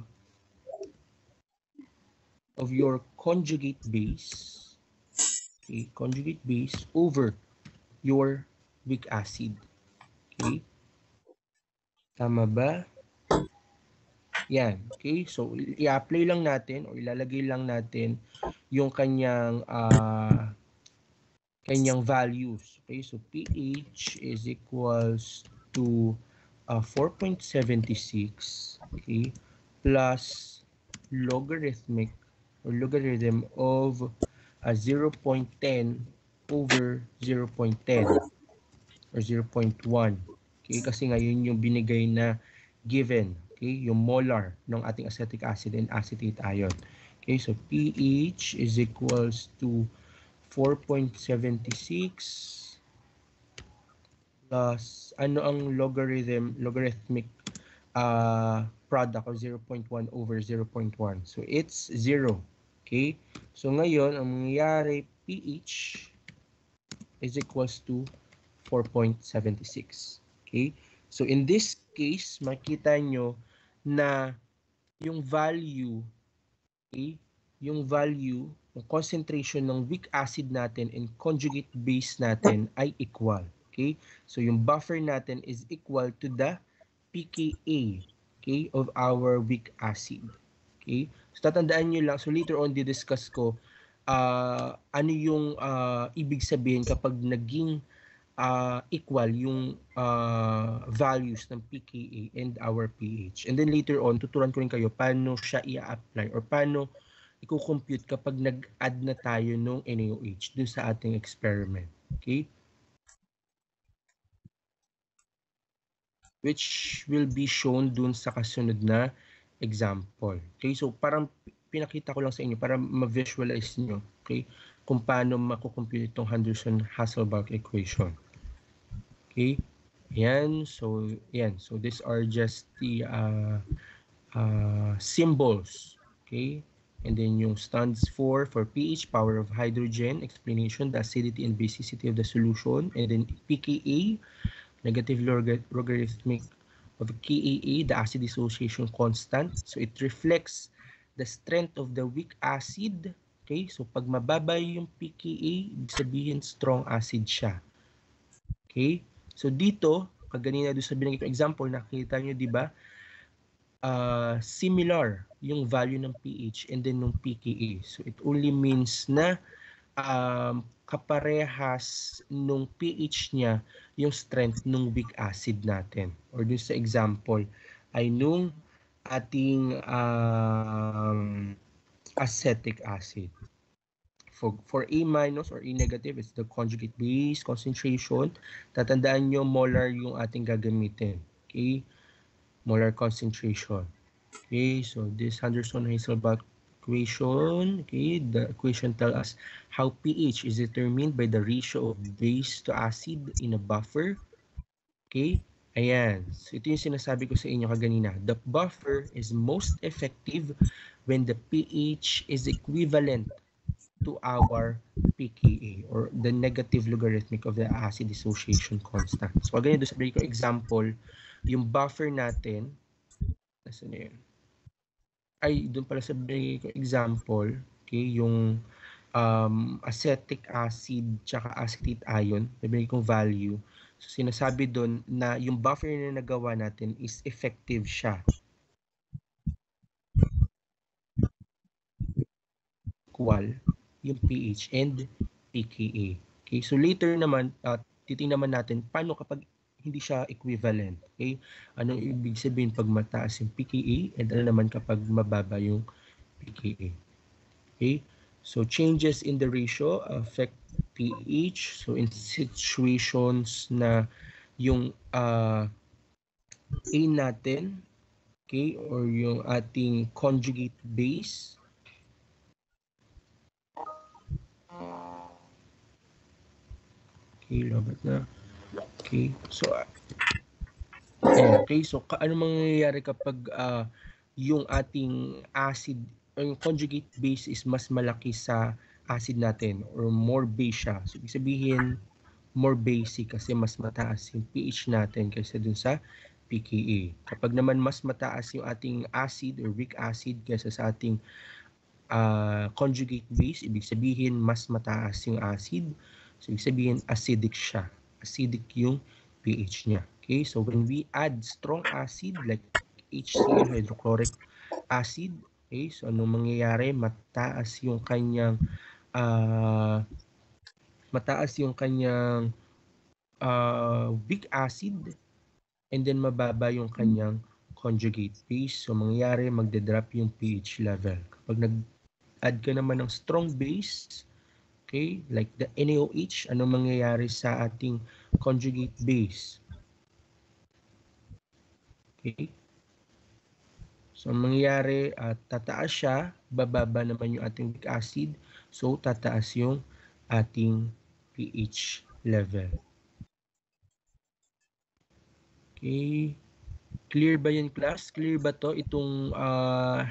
your conjugate base, okay, conjugate base over your weak acid. Okay? Tama ba? Yan. Okay? So, i-apply lang natin o ilalagay lang natin yung kanyang values. Okay? So, pH is equals to 4.76, okay, plus logarithmic or logarithm of 0.10 over 0.10 or 0.1. Okay, kasi ngayon yung binigay na given, okay, yung molar ng ating acetic acid and acetate ion. Okay, so pH is equals to 4.76 plus ano ang logarithmic product of 0.1 over 0.1. So it's 0. Okay? So ngayon, ang mangyayari, pH is equals to 4.76. Okay? So in this case, makita nyo na yung value, okay, yung value, yung concentration ng weak acid natin and conjugate base natin ay equal. Okay? So yung buffer natin is equal to the pKa, okay, of our weak acid. Okay? So tatandaan nyo lang, so later on di-discuss ko ano yung ibig sabihin kapag naging equal yung values ng pKa and our pH. And then later on, tuturuan ko rin kayo paano siya i-apply or paano i-compute kapag nag-add na tayo ng NaOH dun sa ating experiment. Okay? Which will be shown dun sa kasunod na example. Okay? So parang pinakita ko lang sa inyo para ma-visualize nyo, okay, kung paano makukompute itong Henderson-Hasselbalch equation. Okay? Yan. So, yan. So, these are just the symbols. Okay? And then yung stands for pH, power of hydrogen, explanation, the acidity and basicity of the solution. And then pKa, negative logarithmic of Kaa, the acid dissociation constant. So, it reflects the strength of the weak acid. Okay? So, pag mababa yung pKa, ibig sabihin strong acid siya. Okay? So dito, kaganina doon sa binanggit ko example, nakita nyo, di ba? Similar yung value ng pH and then ng pKa. So it only means na kaparehas nung pH niya yung strength nung weak acid natin. Or doon sa example ay nung ating acetic acid. For A minus or A negative, it's the conjugate base concentration. Tatandaan nyo, molar yung ating gagamitin. Okay? Molar concentration. Okay, so this Henderson-Hasselbalch equation, okay, the equation tells us how pH is determined by the ratio of base to acid in a buffer. Okay? Ayan. So ito yung sinasabi ko sa inyo kaganina. The buffer is most effective when the pH is equivalent to our pKa or the negative logarithmic of the acid dissociation constant. So, ganyan doon sabihin ko example, yung buffer natin, nasa na yun? Ay, doon pala sabihin ko example, okay, yung acetic acid tsaka acetate ion, sabihin kong value. So, sinasabi doon na yung buffer na nagawa natin is effective siya. Equal yung pH and pKa. Okay, so later naman, titingnan naman natin paano kapag hindi siya equivalent. Okay, anong ibig sabihin pag mataas yung pKa and ano naman kapag mababa yung pKa. Okay, so changes in the ratio affect pH. So in situations na yung A natin, okay, or yung ating conjugate base, okay, labat na. Okay, so okay, so ano mangyayari kapag yung ating acid or yung conjugate base is mas malaki sa acid natin or more base siya. So ibig sabihin more basic kasi mas mataas yung pH natin kaysa dun sa pKa. Kapag naman mas mataas yung ating acid or weak acid kaysa sa ating conjugate base, ibig sabihin mas mataas yung acid. So ibig sabihin acidic siya. Acidic yung pH niya. Okay, so when we add strong acid like HCl, hydrochloric acid. Okay, so anong mangyayari? Mataas yung kanyang weak acid, and then mababa yung kanyang conjugate base. So mangyayari, magde-drop yung pH level. Kapag nag-add ka naman ng strong base, okay, like the NaOH, ano mangyayari sa ating conjugate base? Okay. So mangyayari, tataas siya, bababa naman yung ating weak acid, so tataas yung ating pH level. Okay. Clear ba yan, class? Clear ba to? Itong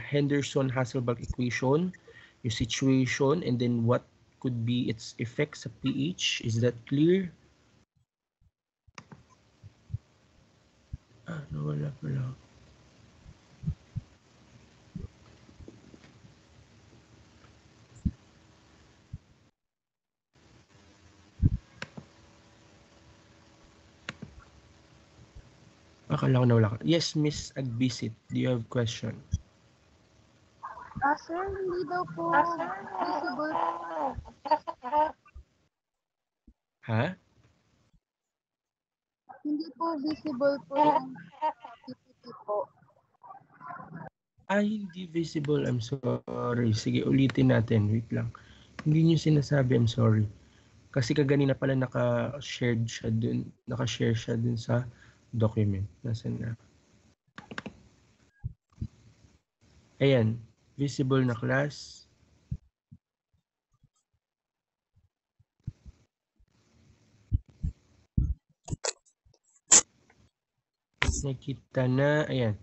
Henderson-Hasselbalch equation, yung situation, and then what could be its effect sa pH? Is that clear? Nawala pala. Akala ko nawala ka. Yes, Miss Agbisit, do you have question? Sir, hindi daw po visible. Ha? Hindi po visible po yung PPT po. Hindi visible. I'm sorry. Sige, ulitin natin. Wait lang. Hindi niyo sinasabi, I'm sorry. Kasi kaganina pala naka-share siya dun sa document. Nasaan na? Ayan. Visible na, class. Nakita na. Ayan.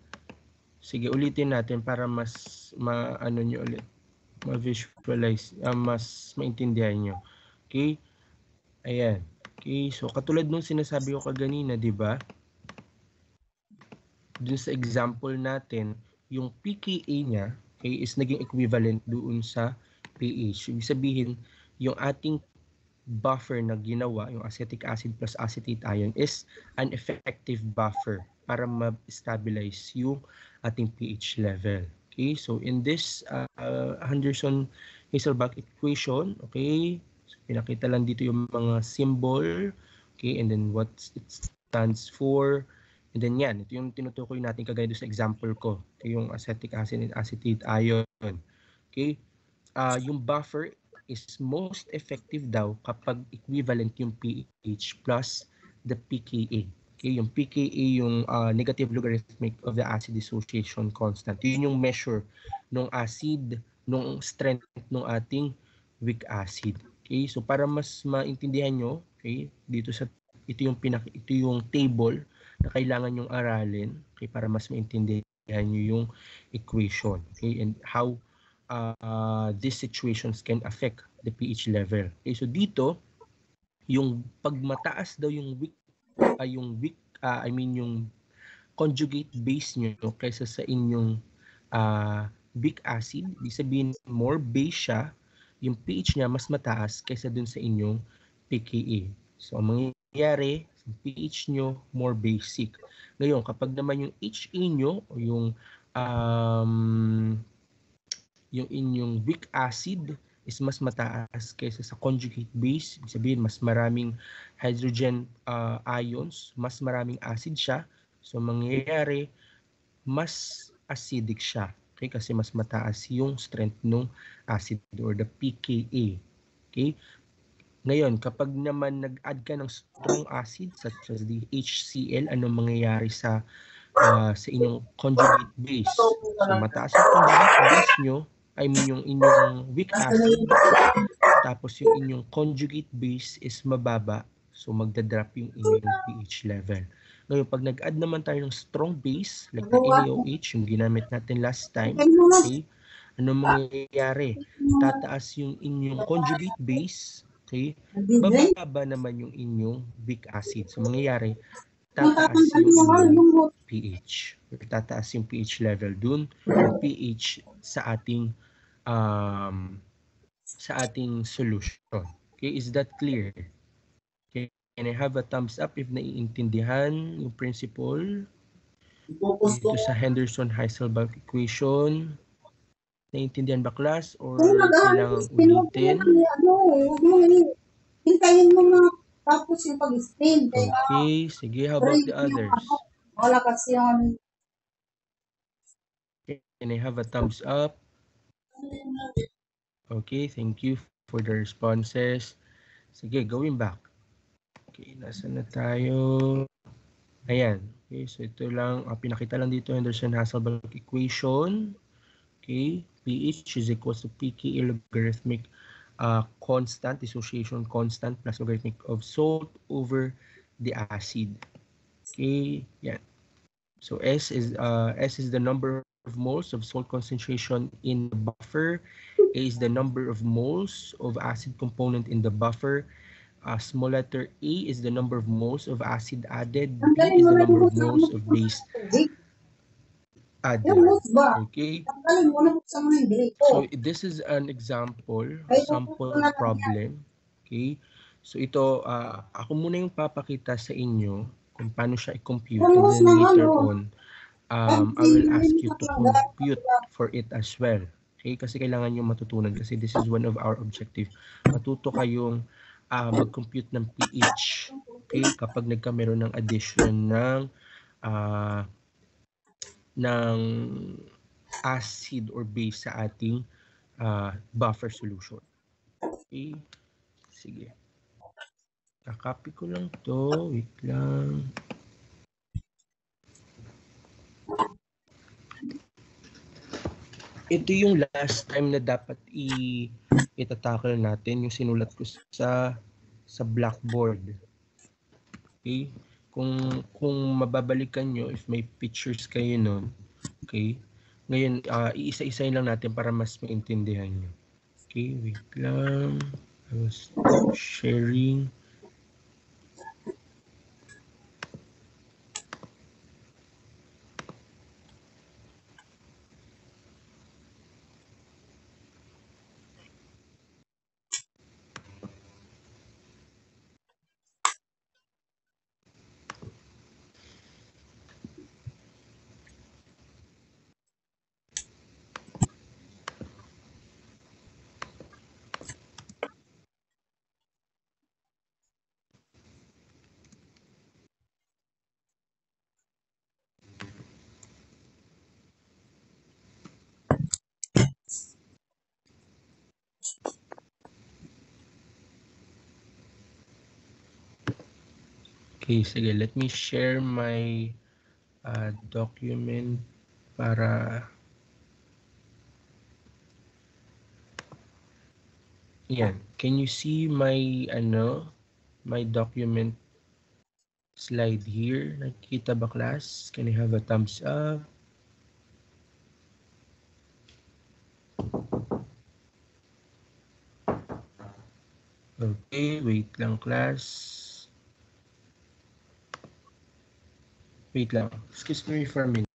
Sige, ulitin natin para mas maano nyo ulit. Ma-visualize. Mas maintindihan nyo. Okay? Ayan. Okay, so katulad nung sinasabi ko kaganina, di ba? Dun sa example natin, yung pKa niya, okay, is naging equivalent doon sa pH. Ibig sabihin, yung ating buffer na ginawa, yung acetic acid plus acetate ion, is an effective buffer para ma-stabilize yung ating pH level. Okay, so in this Henderson-Hasselbalch equation, okay, so pinakita lang dito yung mga symbol, okay, and then what it stands for. And then yan, ito yung tinutukoy natin kagaya doon sa example ko. Ito yung acetic acid and acetate ion. Okay? Yung buffer is most effective daw kapag equivalent yung pH plus the pKa. Okay? Yung pKa, yung negative logarithmic of the acid dissociation constant. Yun yung measure ng acid, ng strength ng ating weak acid. Okay? So para mas maintindihan nyo, okay, dito sa ito yung table na kailangan yung aralin, okay, para mas maintindihan nyo yung equation, okay, and how these situations can affect the pH level. Okay, so dito, yung pag mataas daw yung yung conjugate base nyo kaysa sa inyong weak acid, ibig sabihin more base siya, yung pH niya mas mataas kaysa dun sa inyong pKa. So, ang mangyayari, pH nyo more basic. Ngayon, kapag naman yung HA nyo o yung inyong weak acid is mas mataas kaysa sa conjugate base, ibig sabihin mas maraming hydrogen ions, mas maraming acid siya. So, mangyayari, mas acidic siya. Okay? Kasi mas mataas yung strength ng acid or the pKa. Okay? Ngayon, kapag naman nag-add ka ng strong acid such as the HCl, anong mangyayari sa inyong conjugate base? So, mataas yung conjugate base nyo, I mean yung inyong weak acid, tapos yung inyong conjugate base is mababa, so magda-drop yung inyong pH level. Ngayon, pag nag-add naman tayo ng strong base, like the NaOH, yung ginamit natin last time, okay, ano mangyayari? Tataas yung inyong conjugate base, okay, bababa naman yung inyong weak acid. So, mangyayari, tataas yung inyong pH. Tataas yung pH level dun, yung pH sa ating solution. Okay, is that clear? Okay, can I have a thumbs up if naiintindihan yung principle? Dito sa Henderson-Heisenberg equation. Naiintindihan ba, class? Or Kung kailangang nag-spin, huwag mo ulitin? naman, huwag mo hintayin mo na tapos yung pag-spin. Kaya, Okay, sige. How about the others? wala kasi yung, Can I have a thumbs up? Okay, thank you for the responses. Sige, going back. Okay, nasa na tayo? Ayan. Okay, so ito lang, pinakita lang dito Henderson-Hasselbalch equation. Okay, pH is equals to pKa logarithmic constant, dissociation constant plus logarithmic of salt over the acid. Okay, yan. So S is the number of moles of salt concentration in the buffer. A is the number of moles of acid component in the buffer. Small letter A is the number of moles of acid added. ang B galing is mo the na number of bubuksan moles mo of base yung added. notes ba? Okay. Ang galing mo na buksan mo yung grade ko. So this is an example, sample problem. Okay. So ito, ako muna yung papakita sa inyo kung paano siya i-compute, and then later on, I will ask you to compute for it as well. Okay? Kasi kailangan nyo matutunan kasi this is one of our objective. Matuto kayong mag-compute ng pH. Okay? Kapag nagkameron ng addition uh, ng acid or base sa ating buffer solution. Okay? Sige. Kakopy ko lang to. Wait lang. Ito yung last time na dapat itatakal natin, yung sinulat ko sa blackboard. Okay? Kung mababalikan nyo, if may pictures kayo nun, okay? Ngayon, iisa-isayin lang natin para mas maintindihan nyo. Okay, wait lang. I was sharing. Okay, sige. Let me share my document para... Yan. Can you see my, my document slide here? Nakikita ba, class? Can I have a thumbs up? Okay, wait lang, class. Wait lang. Excuse me for a minute.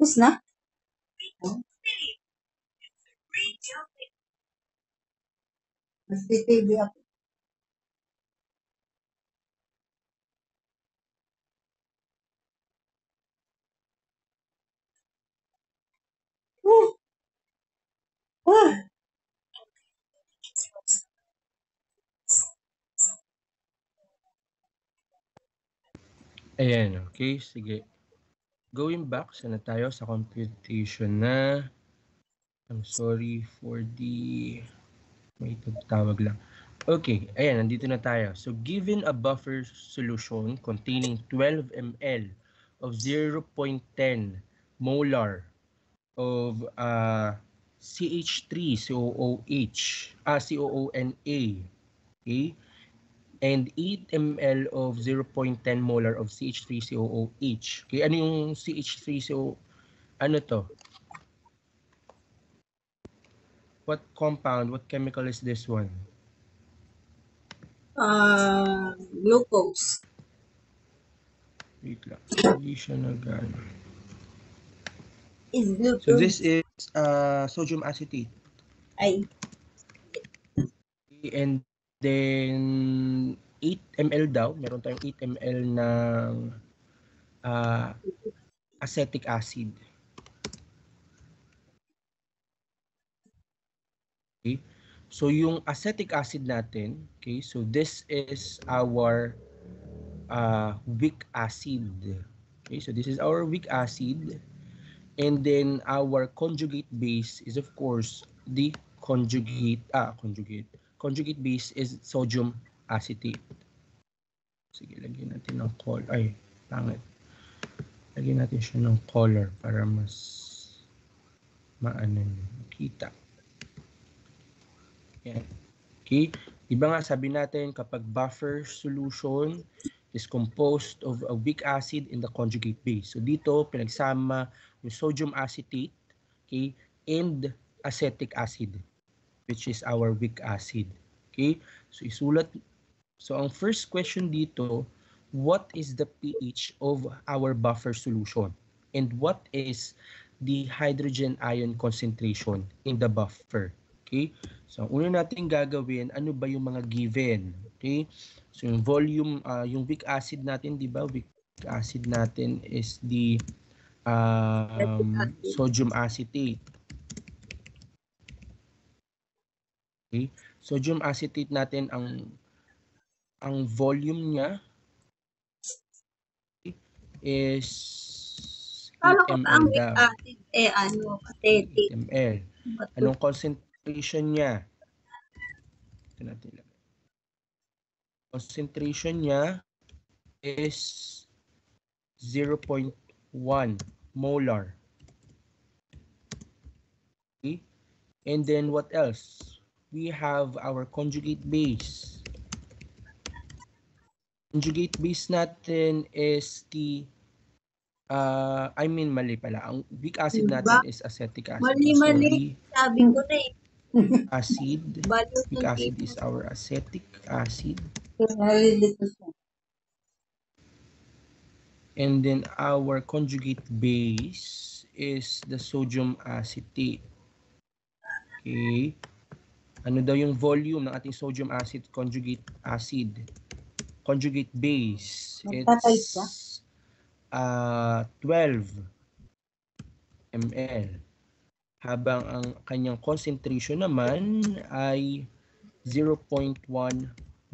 Tapos na? Mas TV ako. Ah! Ayan, okay, sige. Going back, sana tayo sa computation na. I'm sorry for the... May tawag lang. Okay, ayan, nandito na tayo. So, given a buffer solution containing 12 ml of 0.10 molar of CH3COOH, COONA, okay, and 8 ml of 0.10 molar of CH3COOH. Okay, ano yung CH3CO? Ano to? What compound, what chemical is this one? Glucose. Wait lang. Hindi siya nag-ano. Is glucose. So this is sodium acetate. Ay. And then 8 ml daw, meron tayong 8 ml ng acetic acid. Okay? So yung acetic acid natin, okay? So this is our weak acid. Okay? So this is our weak acid. And then our conjugate base is of course the conjugate base is sodium acetate. Sige, lagyan natin ng color. Ay, pangit. Lagyan natin siya ng color para mas makita. Yan. Okay? Diba nga sabi natin kapag buffer solution is composed of a weak acid in the conjugate base. So dito pinagsama yung sodium acetate, okay, and acetic acid, which is our weak acid. Okay? So isulat. So ang first question dito, what is the pH of our buffer solution? And what is the hydrogen ion concentration in the buffer? Okay? So ang una natin gagawin, ano ba yung mga given? Okay? So yung volume, yung weak acid natin, di ba? Weak acid natin is the sodium acetate. Okay? Sodium acetate natin, ang volume niya is 8 ml daw. 8 ml. Anong concentration niya? Ito natin lang. Concentration niya is 0.1 molar. Okay? And then what else? We have our conjugate base. Conjugate base natin is the mali pala. Ang weak acid natin is acetic acid. Mali. Sabi ko na eh. Acid. Weak acid is our acetic acid. And then our conjugate base is the sodium acetate. Okay. Ano daw yung volume ng ating sodium acid conjugate acid? Conjugate base. It's 12 ml. Habang ang kanyang concentration naman ay 0.1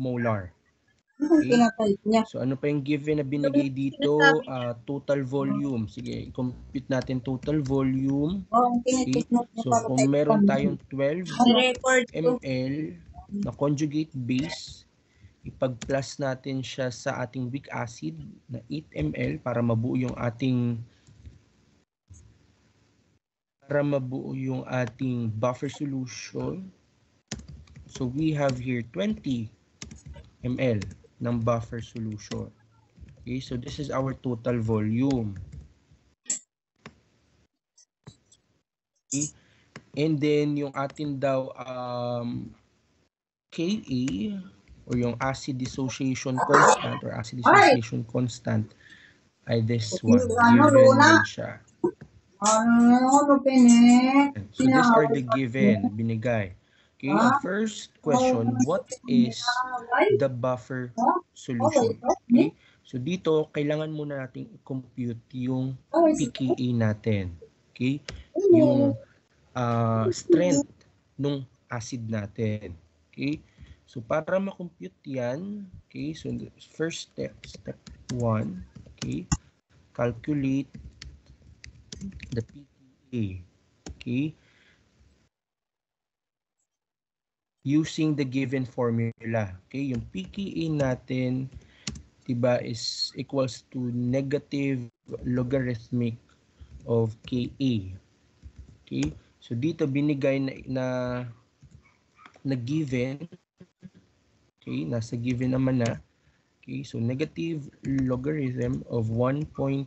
molar. Okay? So ano pa yung given na binigay dito? Total volume. Sige, compute natin total volume. Okay? So kung meron tayong 12 ml na conjugate base, ipag-plus natin siya sa ating weak acid na 8 ml para mabuo yung ating buffer solution. So we have here 20 ml ng buffer solution. Okay, so this is our total volume. Okay? And then yung atin daw Ka, or yung acid dissociation constant or acid dissociation constant ay this one. Given din siya. Ano, Pene? So these are the given, binigay. Okay, ang first question, what is the buffer solution? Okay, so dito, kailangan muna nating i-compute yung pKa natin. Okay, yung strength ng acid natin. Okay, so para ma-compute yan, okay, so the first step, step 1, okay, calculate the pKa. Okay, using the given formula. Okay, yung pKa natin, diba, is equals to negative logarithmic of Ka. Okay, so dito binigay na given. Okay, nasa given naman na. Okay, so negative logarithm of 1.8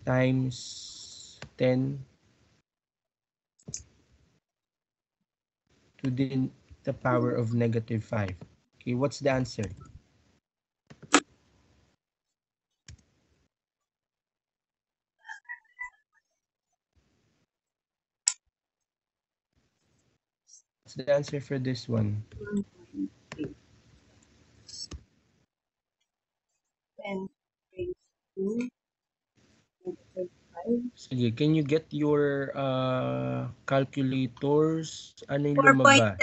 times 10 to the power of negative 5. Okay, what's the answer? What's the answer for this one? 10, 2, Sige, can you get your calculators? Ano yung lumabas?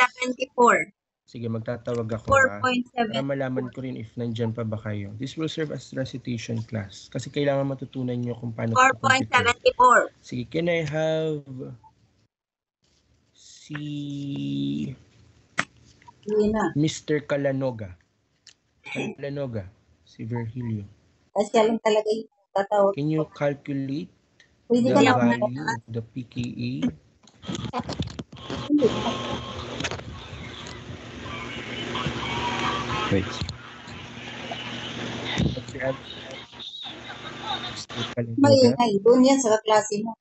4.74. Sige, magtatawag ako para 4.7. malaman ko rin if nandyan pa ba kayo. This will serve as recitation class kasi kailangan matutunan nyo kung paano ito compute. 4.74. Sige, can I have si Mr. Calanoga? Calanoga, si Virgilio. Kasi alam talaga yung tatawag. Can you calculate Pwede the ba na value of the pKa? Wait. What's your answer? Mr. Calanoga? Maingay. Doon yan sa klase mo.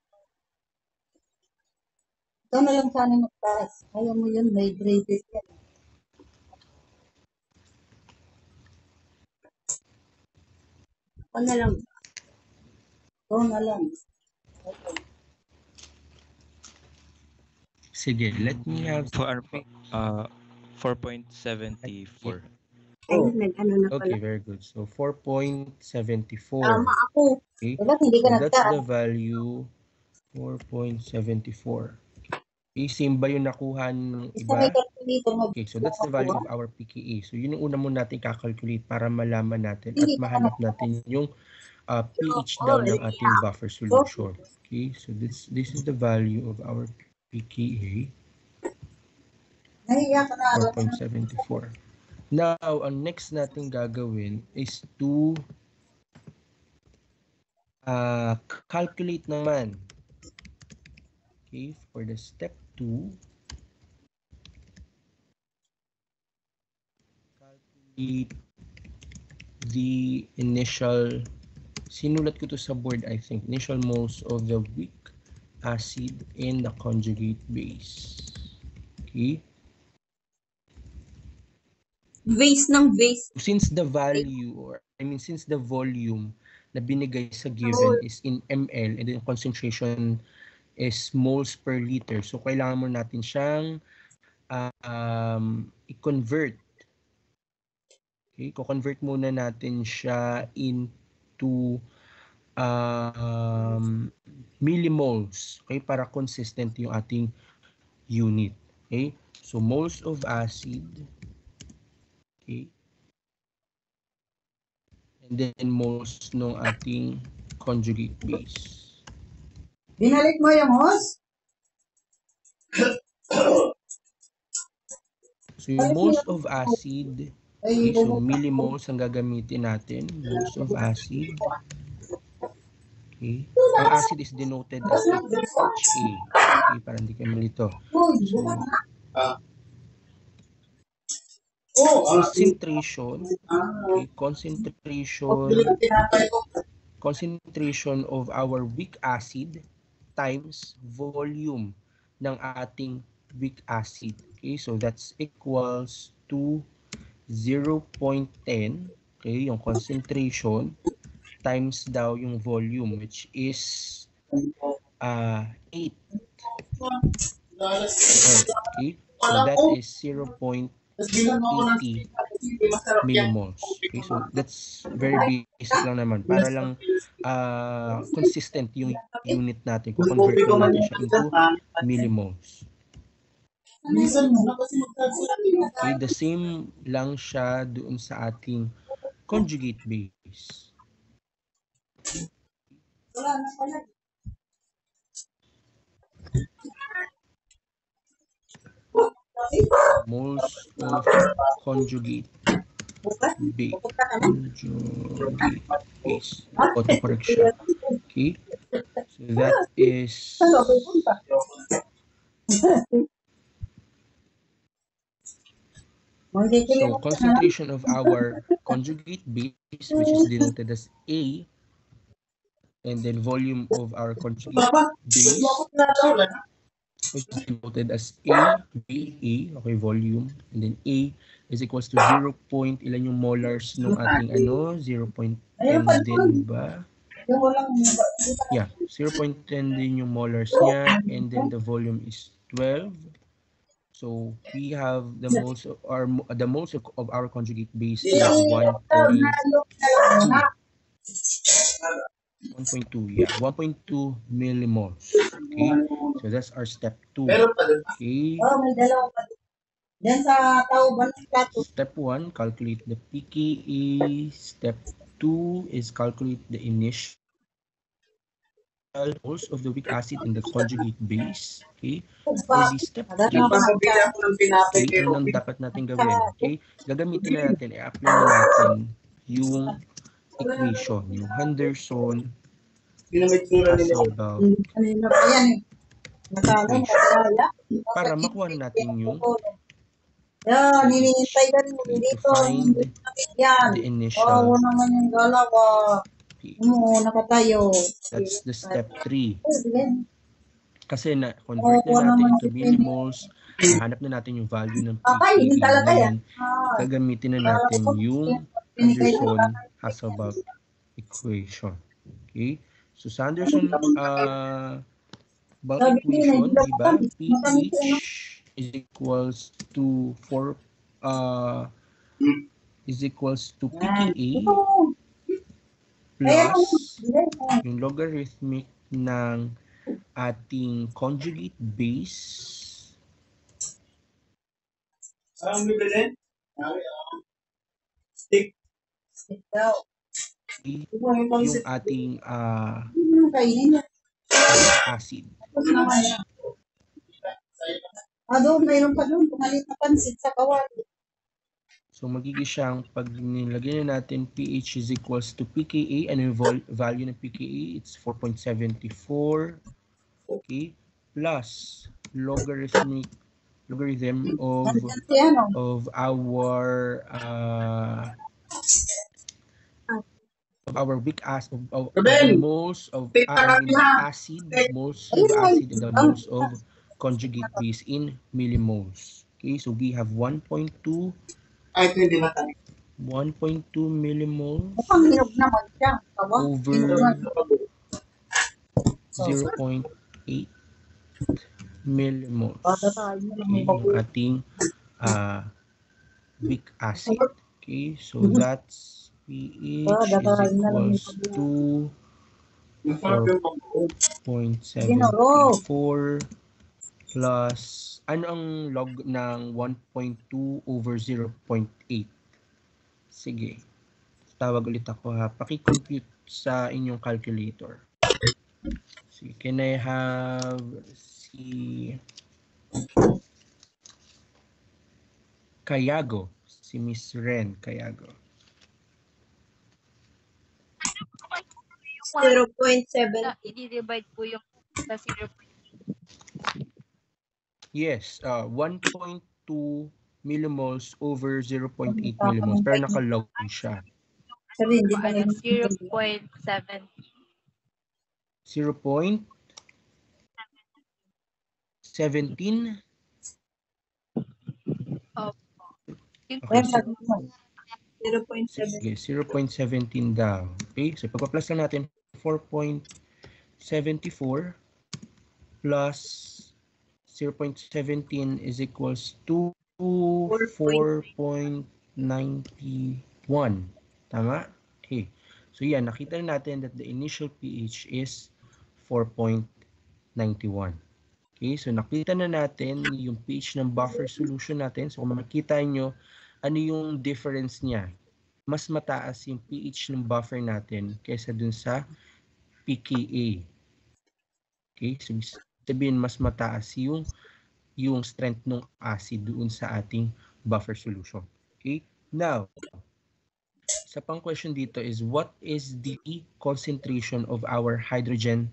Ikaw na lang sana magtaas. Ayaw mo yun, may graded yan. Ikaw na lang. Ikaw na lang. Sige, let me have... 4.74. Ay, nag-ano na pala. Okay, very good. So 4.74. Tama ako. Okay, Dapat hindi ka so that's nagtaas. the value 4.74. Okay, same ba yung nakuha ng Basta may iba? calculator mo. Okay, so that's the value of our pKa. So yun yung una muna natin kakalculate para malaman natin at mahanap natin yung pH down ng ating buffer solution. Okay, so this is the value of our pKa. Nahiya ka na. 4.74. Now, ang next natin gagawin is to calculate naman. Okay, for the step 2, calculate the initial, sinulat ko to sa board, I think, initial moles of the weak acid in the conjugate base. Okay. Base ng base. Since the value, or since the volume na binigay sa given is in ml and the concentration is moles per liter, so kailangan mo natin siyang i-convert. Okay, ko-convert muna natin siya into millimoles, okay, para consistent yung ating unit. Okay, so moles of acid, okay, and then moles ng ating conjugate base. Binalik mo yung hose? So yung moles of acid, okay, so millimoles ang gagamitin natin, moles of acid. Okay, ang acid is denoted as HA. Okay, para hindi kayo malito. So concentration, okay, concentration of our weak acid times volume ng ating weak acid. Okay, so that's equals to 0.10, okay, yung concentration times daw yung volume, which is 8. Okay, so that is 0.80 millimoles. Okay, so that's very basic lang naman. Para lang consistent yung unit natin. Convert lang natin siya into millimoles. Okay, the same lang siya doon sa ating conjugate base. Moles of conjugate base. Conjugate base. Autocorrect siya. Okay, so that is so concentration of our conjugate base, which is denoted as A, and then volume of our conjugate base, which is denoted as A, okay, volume, and then A is equals to 0. Ilan yung molars nung ating 0.10 din ba? Yeah, 0.10 din yung molars niya, and then the volume is 12. So we have the moles of our conjugate base is 1.2. 1.2, yeah, 1.2 millimoles. Okay, so that's our step 2. Okay. Step 1, calculate the pKa. Step 2 is calculate the initial moles of the weak acid in the conjugate base. Okay. For the step 3, okay, ano nang dapat natin gawin? Okay, gagamitin na natin, i-apply na natin yung equation, yung Henderson Hasselbalch equation, para makuha natin yung to find the initial That's the step 3. Kasi na-convert na natin into millimoles, hanap na natin yung value ng pKa. Ngayon, gagamitin na natin yung Henderson Hasselbalch equation. Okay? So, sa Henderson Balch equation, di ba? pH is equals to pKa plus yung logarithmic ng ating conjugate base yung ating acid. Mayroon pa doon, pumalit na pansit sa kawali. So magiging siyang, pag nilagay na natin pH is equals to pKa, ano yung value ng pKa? It's 4.74. Okay, plus logarithm of our weak acid, of the moles of acid, moles of acid, and the moles of conjugate base in millimoles. Okay, so we have 1.2 millimoles over 0.8 millimoles. Okay, yung ating weak acid. Okay, so that's pH is equals to 4.74 plus, ano ang log ng 1.2 over 0.8? Sige, tawag ulit ako ha. Paki-compute sa inyong calculator. So, can I have si Cayago, si Miss Ren Cayago. 0.7. I-divide po yung sa 0. Yes, 1.2 millimoles over 0.8 millimoles. Pero naka-log siya. 0.7. 0.17? Okay, sige, 0.17 daw. Okay, so pagpa-plus lang natin 4.74 74 plus 0.17 is equals to 4.91. Tama? Okay. So yan, nakita natin that the initial pH is 4.91. Okay, so nakita na natin yung pH ng buffer solution natin. So kung makita nyo, ano yung difference niya? Mas mataas yung pH ng buffer natin kaysa dun sa pKa. Okay, so sabihin mas mataas yung strength ng acid doon sa ating buffer solution. Okay, now, sa pang question dito is what is the concentration of our hydrogen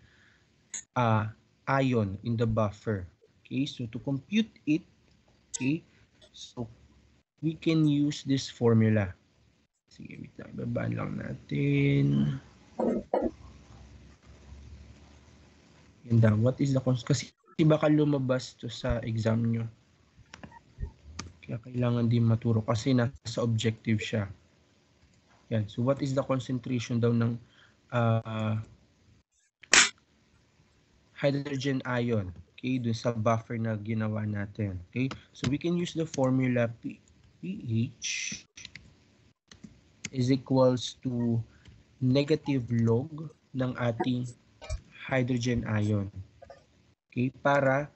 ion in the buffer? Okay, so to compute it, okay, so we can use this formula. Sige, wait lang, ibabaan lang natin. Ganda, what is the concentration? Kasi baka lumabas to sa exam nyo. Kaya kailangan din maturo kasi nasa objective siya. Yan, so what is the concentration daw ng hydrogen ion, okay, dun sa buffer na ginawa natin. Okay, so we can use the formula pH is equals to negative log ng ating hydrogen ion. Okay, para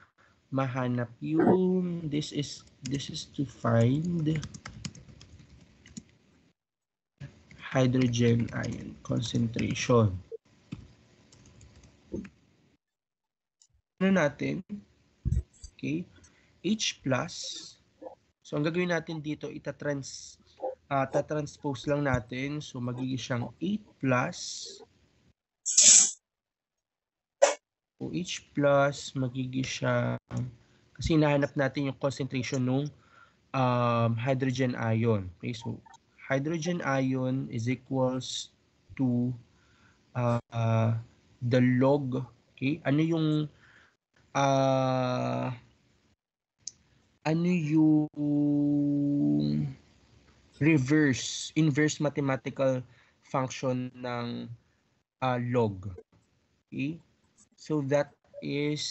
mahanap yung this is to find hydrogen ion concentration. Ano natin? Okay, H plus. So ang gagawin natin dito, transpose lang natin. So magiging siyang 8 plus. So H plus magiging siyang, kasi hinahanap natin yung concentration ng hydrogen ion. Okay, so hydrogen ion is equals to the log. Okay, ano yung inverse mathematical function ng log? Okay, so that is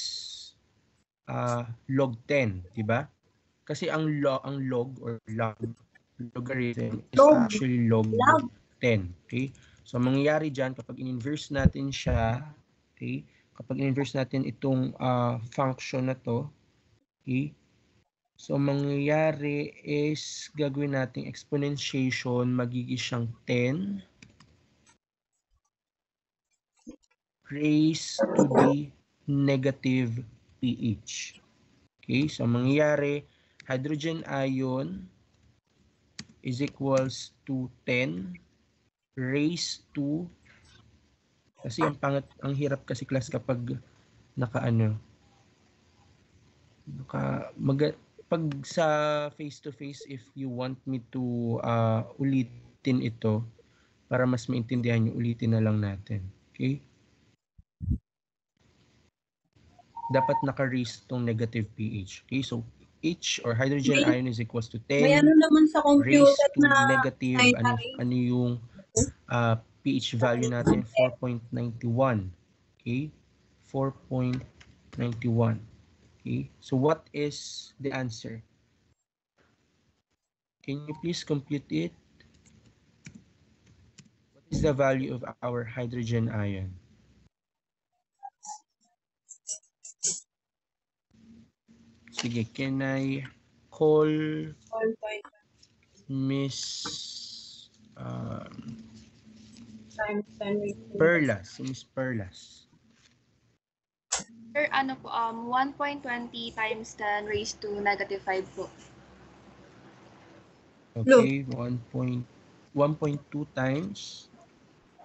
log 10, di ba? Kasi ang log or logarithm is actually log 10. Okay, so mangyayari dyan kapag in-inverse natin siya, okay, kapag in-inverse natin itong function na to, okay, so mangyayari is gagawin nating exponentiation, magiging siyang 10 raised to the negative pH. Okay, so mangyayari hydrogen ion is equals to 10 raised to, kasi ang hirap kasi class kapag pag sa face-to-face, if you want me to ulitin ito para mas maintindihan nyo, ulitin na lang natin. Okay? Dapat naka-raise tong negative pH. Okay? So, H or hydrogen ion is equals to 10 May ano naman sa computer raised to na negative, ano yung pH value natin? 4.91. Okay? 4.91. Okay, so what is the answer? Can you please compute it? What is the value of our hydrogen ion? Sige, can I call Miss Perlas? Miss Perlas. Sir, ano po, 1.20 times 10 raised to negative 5 po. Okay, 1.2 times?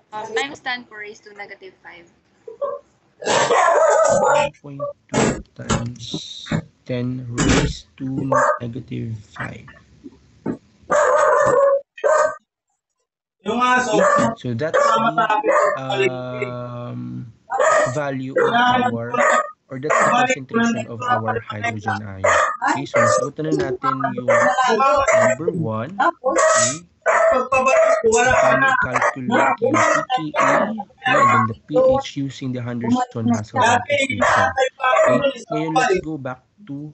Times 10 po raised to negative 5. 1.2 times 10 raised to negative 5. So that's the value of our, or that's the concentration of our hydrogen ion. Okay, so nasagutan na natin yung number 1. Okay, paano i-calculate yung pKa, okay, and then the pH using the Henderson-Hasselbalch equation. Okay, ngayon let's go back to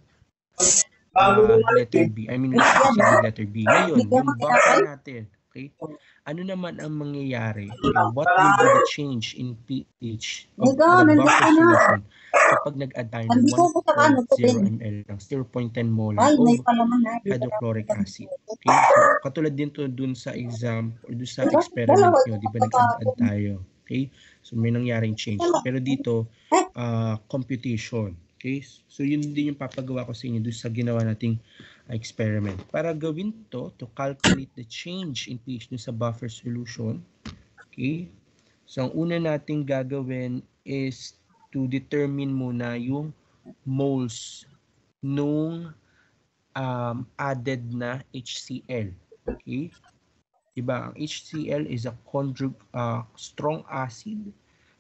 letter B. I mean, let's proceed with letter B. Ngayon, yung buffer natin, okay, ano naman ang mangyayari? Okay, what will be the change in pH of the buffer solution kapag nag-add tayo ng 1.0 ml ng 0.10 molar of hydrochloric acid? Okay, so katulad din to dun sa exam or dun sa experiment nyo, di ba nag-add tayo? Okay, so may nangyaring change. Pero dito, computation. Okay, so yun din yung papagawa ko sa inyo dun sa ginawa nating experiment. Para gawin to calculate the change in pH dun sa buffer solution. Okay, so ang una nating gagawin is to determine muna yung moles nung added na HCl. Okay, diba ang HCl is a strong acid,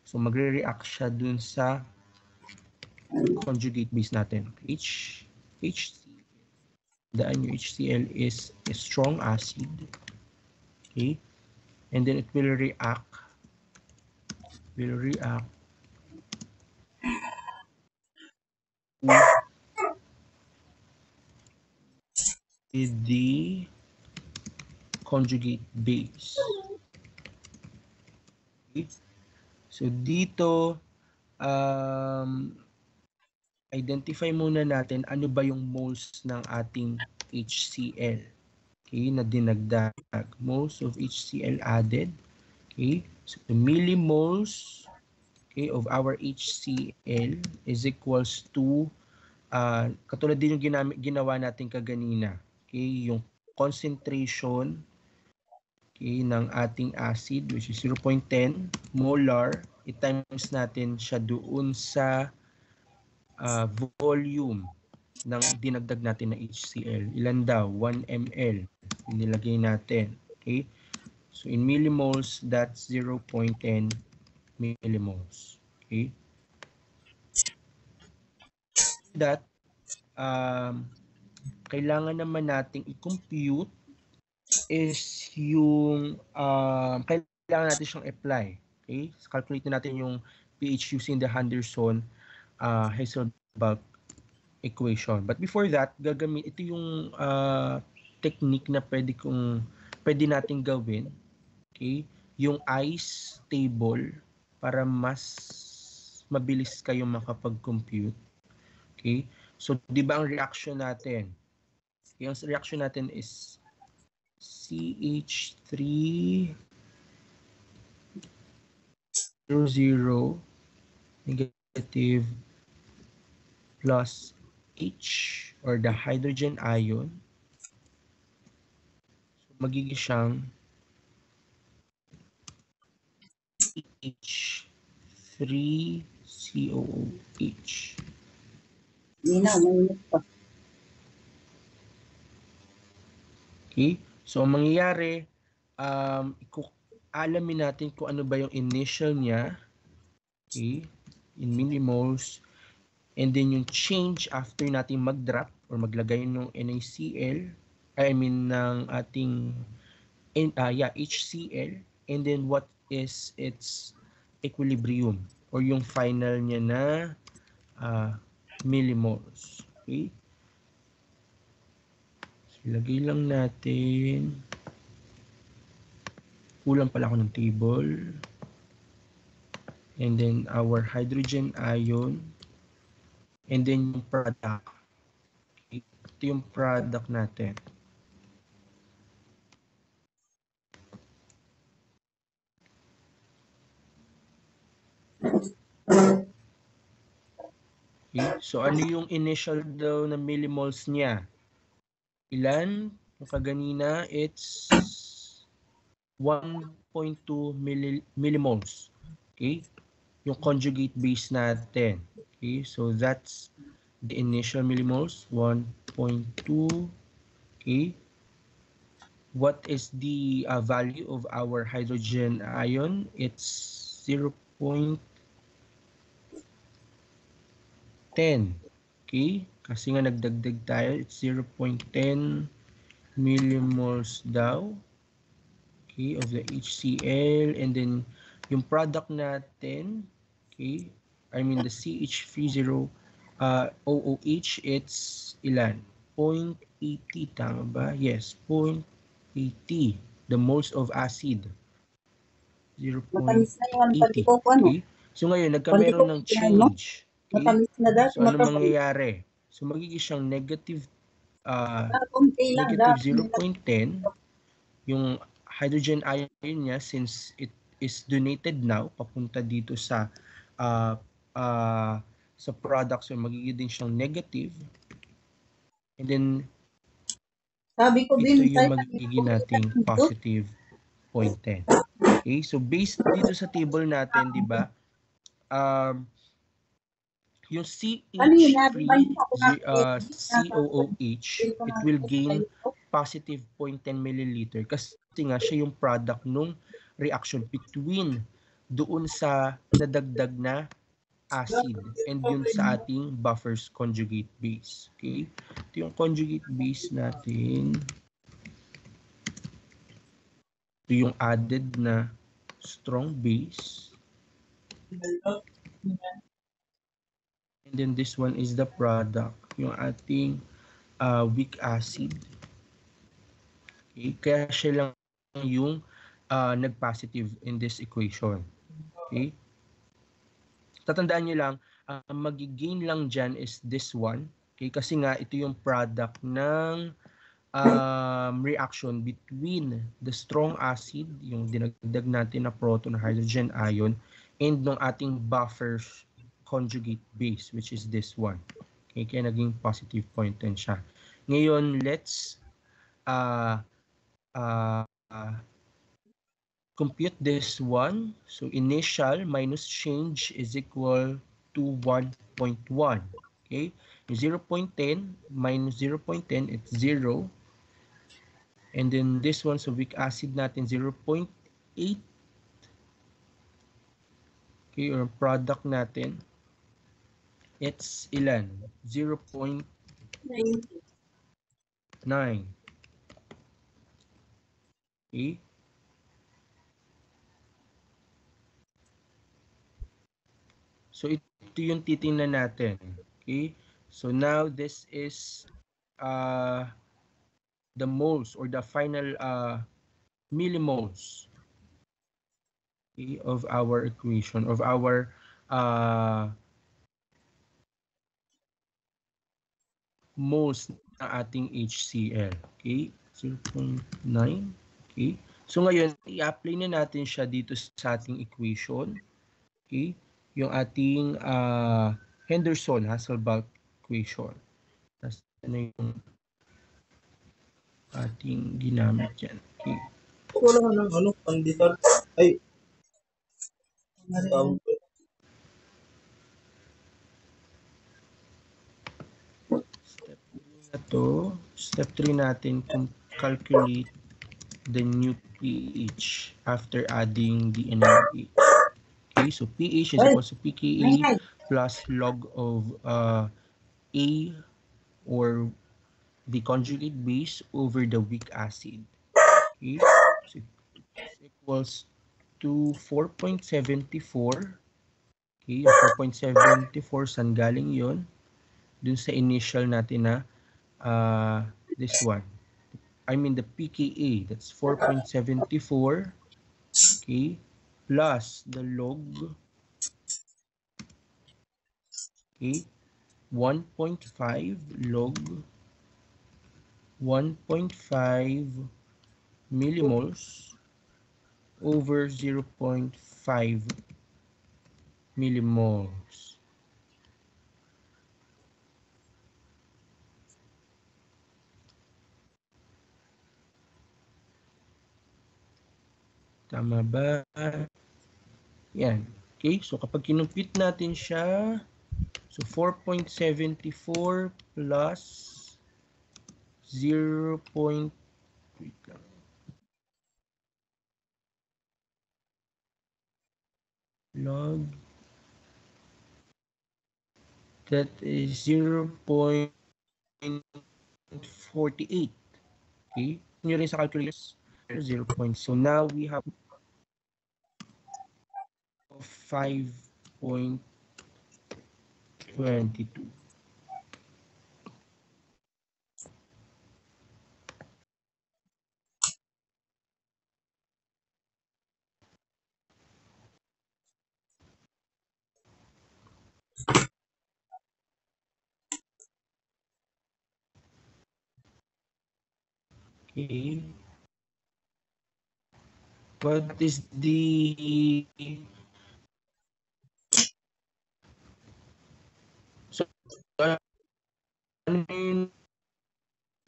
so magre-react siya dun sa conjugate base natin. HCl. Daan yung HCl is a strong acid. Okay? And then it will react with the conjugate base. Okay? So dito identify muna natin ano ba yung moles ng ating HCl. Okay, na dinagdag. Moles of HCl added. Okay, so the millimoles, okay, of our HCl is equals to katulad din yung ginawa natin kaganina. Okay, yung concentration, okay, ng ating acid which is 0.10 molar, i-times natin siya doon sa volume ng dinagdag natin na HCl. Ilan daw? 1 ml. Nilagay natin. Okay? So in millimoles, that's 0.10 millimoles. Okay? That, kailangan naman nating i-compute is yung kailangan natin siyang apply. Okay? So, calculate natin yung pH using the Henderson-Hasselbalch equation. But before that, ito yung technique na pwede nating gawin. Okay? Yung ice table para mas mabilis kayo makapag-compute. Okay? So, di ba ang reaction natin? Yung reaction natin is CH3 0 negative plus H or the hydrogen ion. So, magiging siyang H3COOH. Okay? So, ang mangyayari, alamin natin kung ano ba yung initial niya. Okay? In millimoles. And then yung change after natin mag-drop or maglagay ng NaCl, ng ating HCl, and then what is its equilibrium or yung final niya na millimoles. Okay? So, ilagay lang natin. Kulang pala ako ng table. And then our hydrogen ion. And then yung product. Okay. Ito yung product natin. Okay. So ano yung initial daw na millimoles niya? Ilan? Yung kaganina, it's 1.2 millimoles. Okay? Yung conjugate base natin. Okay? So that's the initial millimoles, 1.2. Okay? What is the value of our hydrogen ion? It's 0.10. Okay? Kasi nga nagdagdag tayo, it's 0.10 millimoles daw. okay, of the HCl, and then yung product natin, okay, I mean the CH30 OOH, it's ilan? 0.80, tama ba? Yes, 0.80, the moles of acid. 0.80. Matamis na yung pantikok, ano? Okay? So ngayon, nagkameron ng change. Okay? Matamis na dahil. So ano mangyayari? So magiging siyang negative Konti lang. negative 0.10. Yung hydrogen ion niya, since it is donated now, papunta dito sa product, so magiging din siyang negative. And then, sabi ko ito yung magiging nating positive 0.10. Okay, so based dito sa table natin, di ba, yung CH3COOH, it will gain positive 0.10 milliliter kasi nga siya yung product nung reaction between doon sa nadagdag na acid and yun sa ating buffer's conjugate base. Okay? Ito yung conjugate base natin. Ito yung added na strong base. And then this one is the product, yung ating weak acid. Okay? Kaya siya lang yung nag-positive in this equation. Okay? Tatandaan nyo lang, magigain lang dyan is this one. Okay? Kasi nga, ito yung product ng reaction between the strong acid, yung dinagdag natin na proton, hydrogen ion, and ng ating buffer's conjugate base, which is this one. Okay? Kaya naging positive 0.10 siya. Ngayon, let's compute this one. So initial minus change is equal to 1.1. Okay? 0.10 minus 0.10, it's 0. And then this one, so weak acid natin, 0.8. Okay, or product natin, it's ilan? 0.9. Okay? So ito yung titingnan natin. Okay? So now this is the moles or the final millimoles, okay, of our equation, of our moles na ating HCl. Okay? 0.9. Okay? So ngayon, i-apply na natin siya dito sa ating equation. Okay? Yung ating Henderson-Hasselbalch equation. Tapos ano yung ating ginamit dyan. Okay? Wala nga ng pandesal. Ay. Step 3 natin, calculate the new pH after adding the NaOH. Okay, so pH is equal to pKa plus log of A or the conjugate base over the weak acid. Okay, so it equals to 4.74. Okay, 4.74, saan galing yun? Dun sa initial natin na this one. I mean the pKa, that's 4.74. Okay, plus the log, okay, 1.5 log 1.5 millimoles over 0.5 millimoles. Tama ba? Yan. Okay, so kapag kinumpit natin siya, so 4.74 plus 0. Wait lang. Log, that is 0.48. Okay, nyo rin sa calculus. 0 points. So now we have 5.22. Okay. What is the ano yung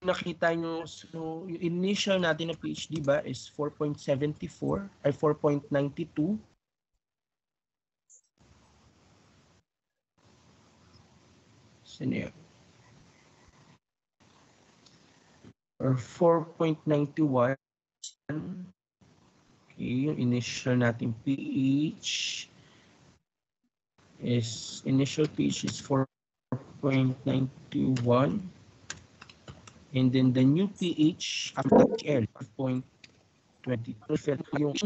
nakita nyo? So, yung initial natin na PhD ba is 4.74 ay 4.92. Sino yun? Or 4.91. Okay, yung initial natin PH is, initial PH is 4.91. And then the new pH after HL 5.22 yung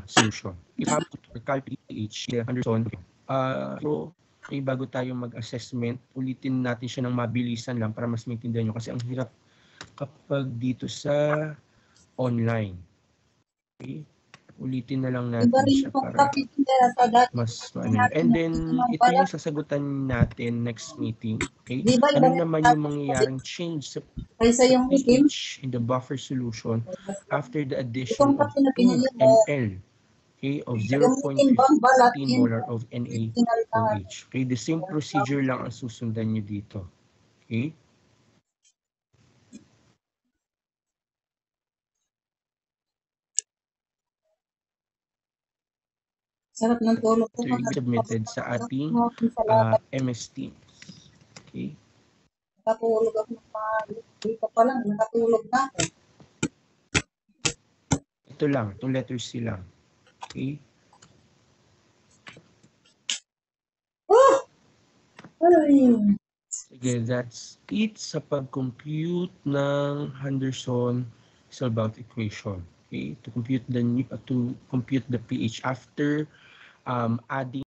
solution. If you have to calculate pH, Anderson. So, bago tayo mag-assessment, ulitin natin siya ng mabilisan lang para mas maintindihan nyo. Kasi ang hirap kapag dito sa online. Okay? Ulitin na lang natin siya para mas and then ito yung sasagutan natin next meeting. Okay? Ano naman yung mangyayaring change sa pH in the buffer solution after the addition of 2 ml, okay, of 0.15 molar of NaOH. Okay? The same procedure lang ang susundan nyo dito. Okay? Sarap ng tulog ko. Submitted sa ating MS Teams. Okay. Nakatulog ako. Dito pa lang, nakatulog na ako. Ito lang, itong letter C lang. Okay. Sige, that's it sa pag-compute ng Henderson-Solvang equation. Okay, to compute the pH after adding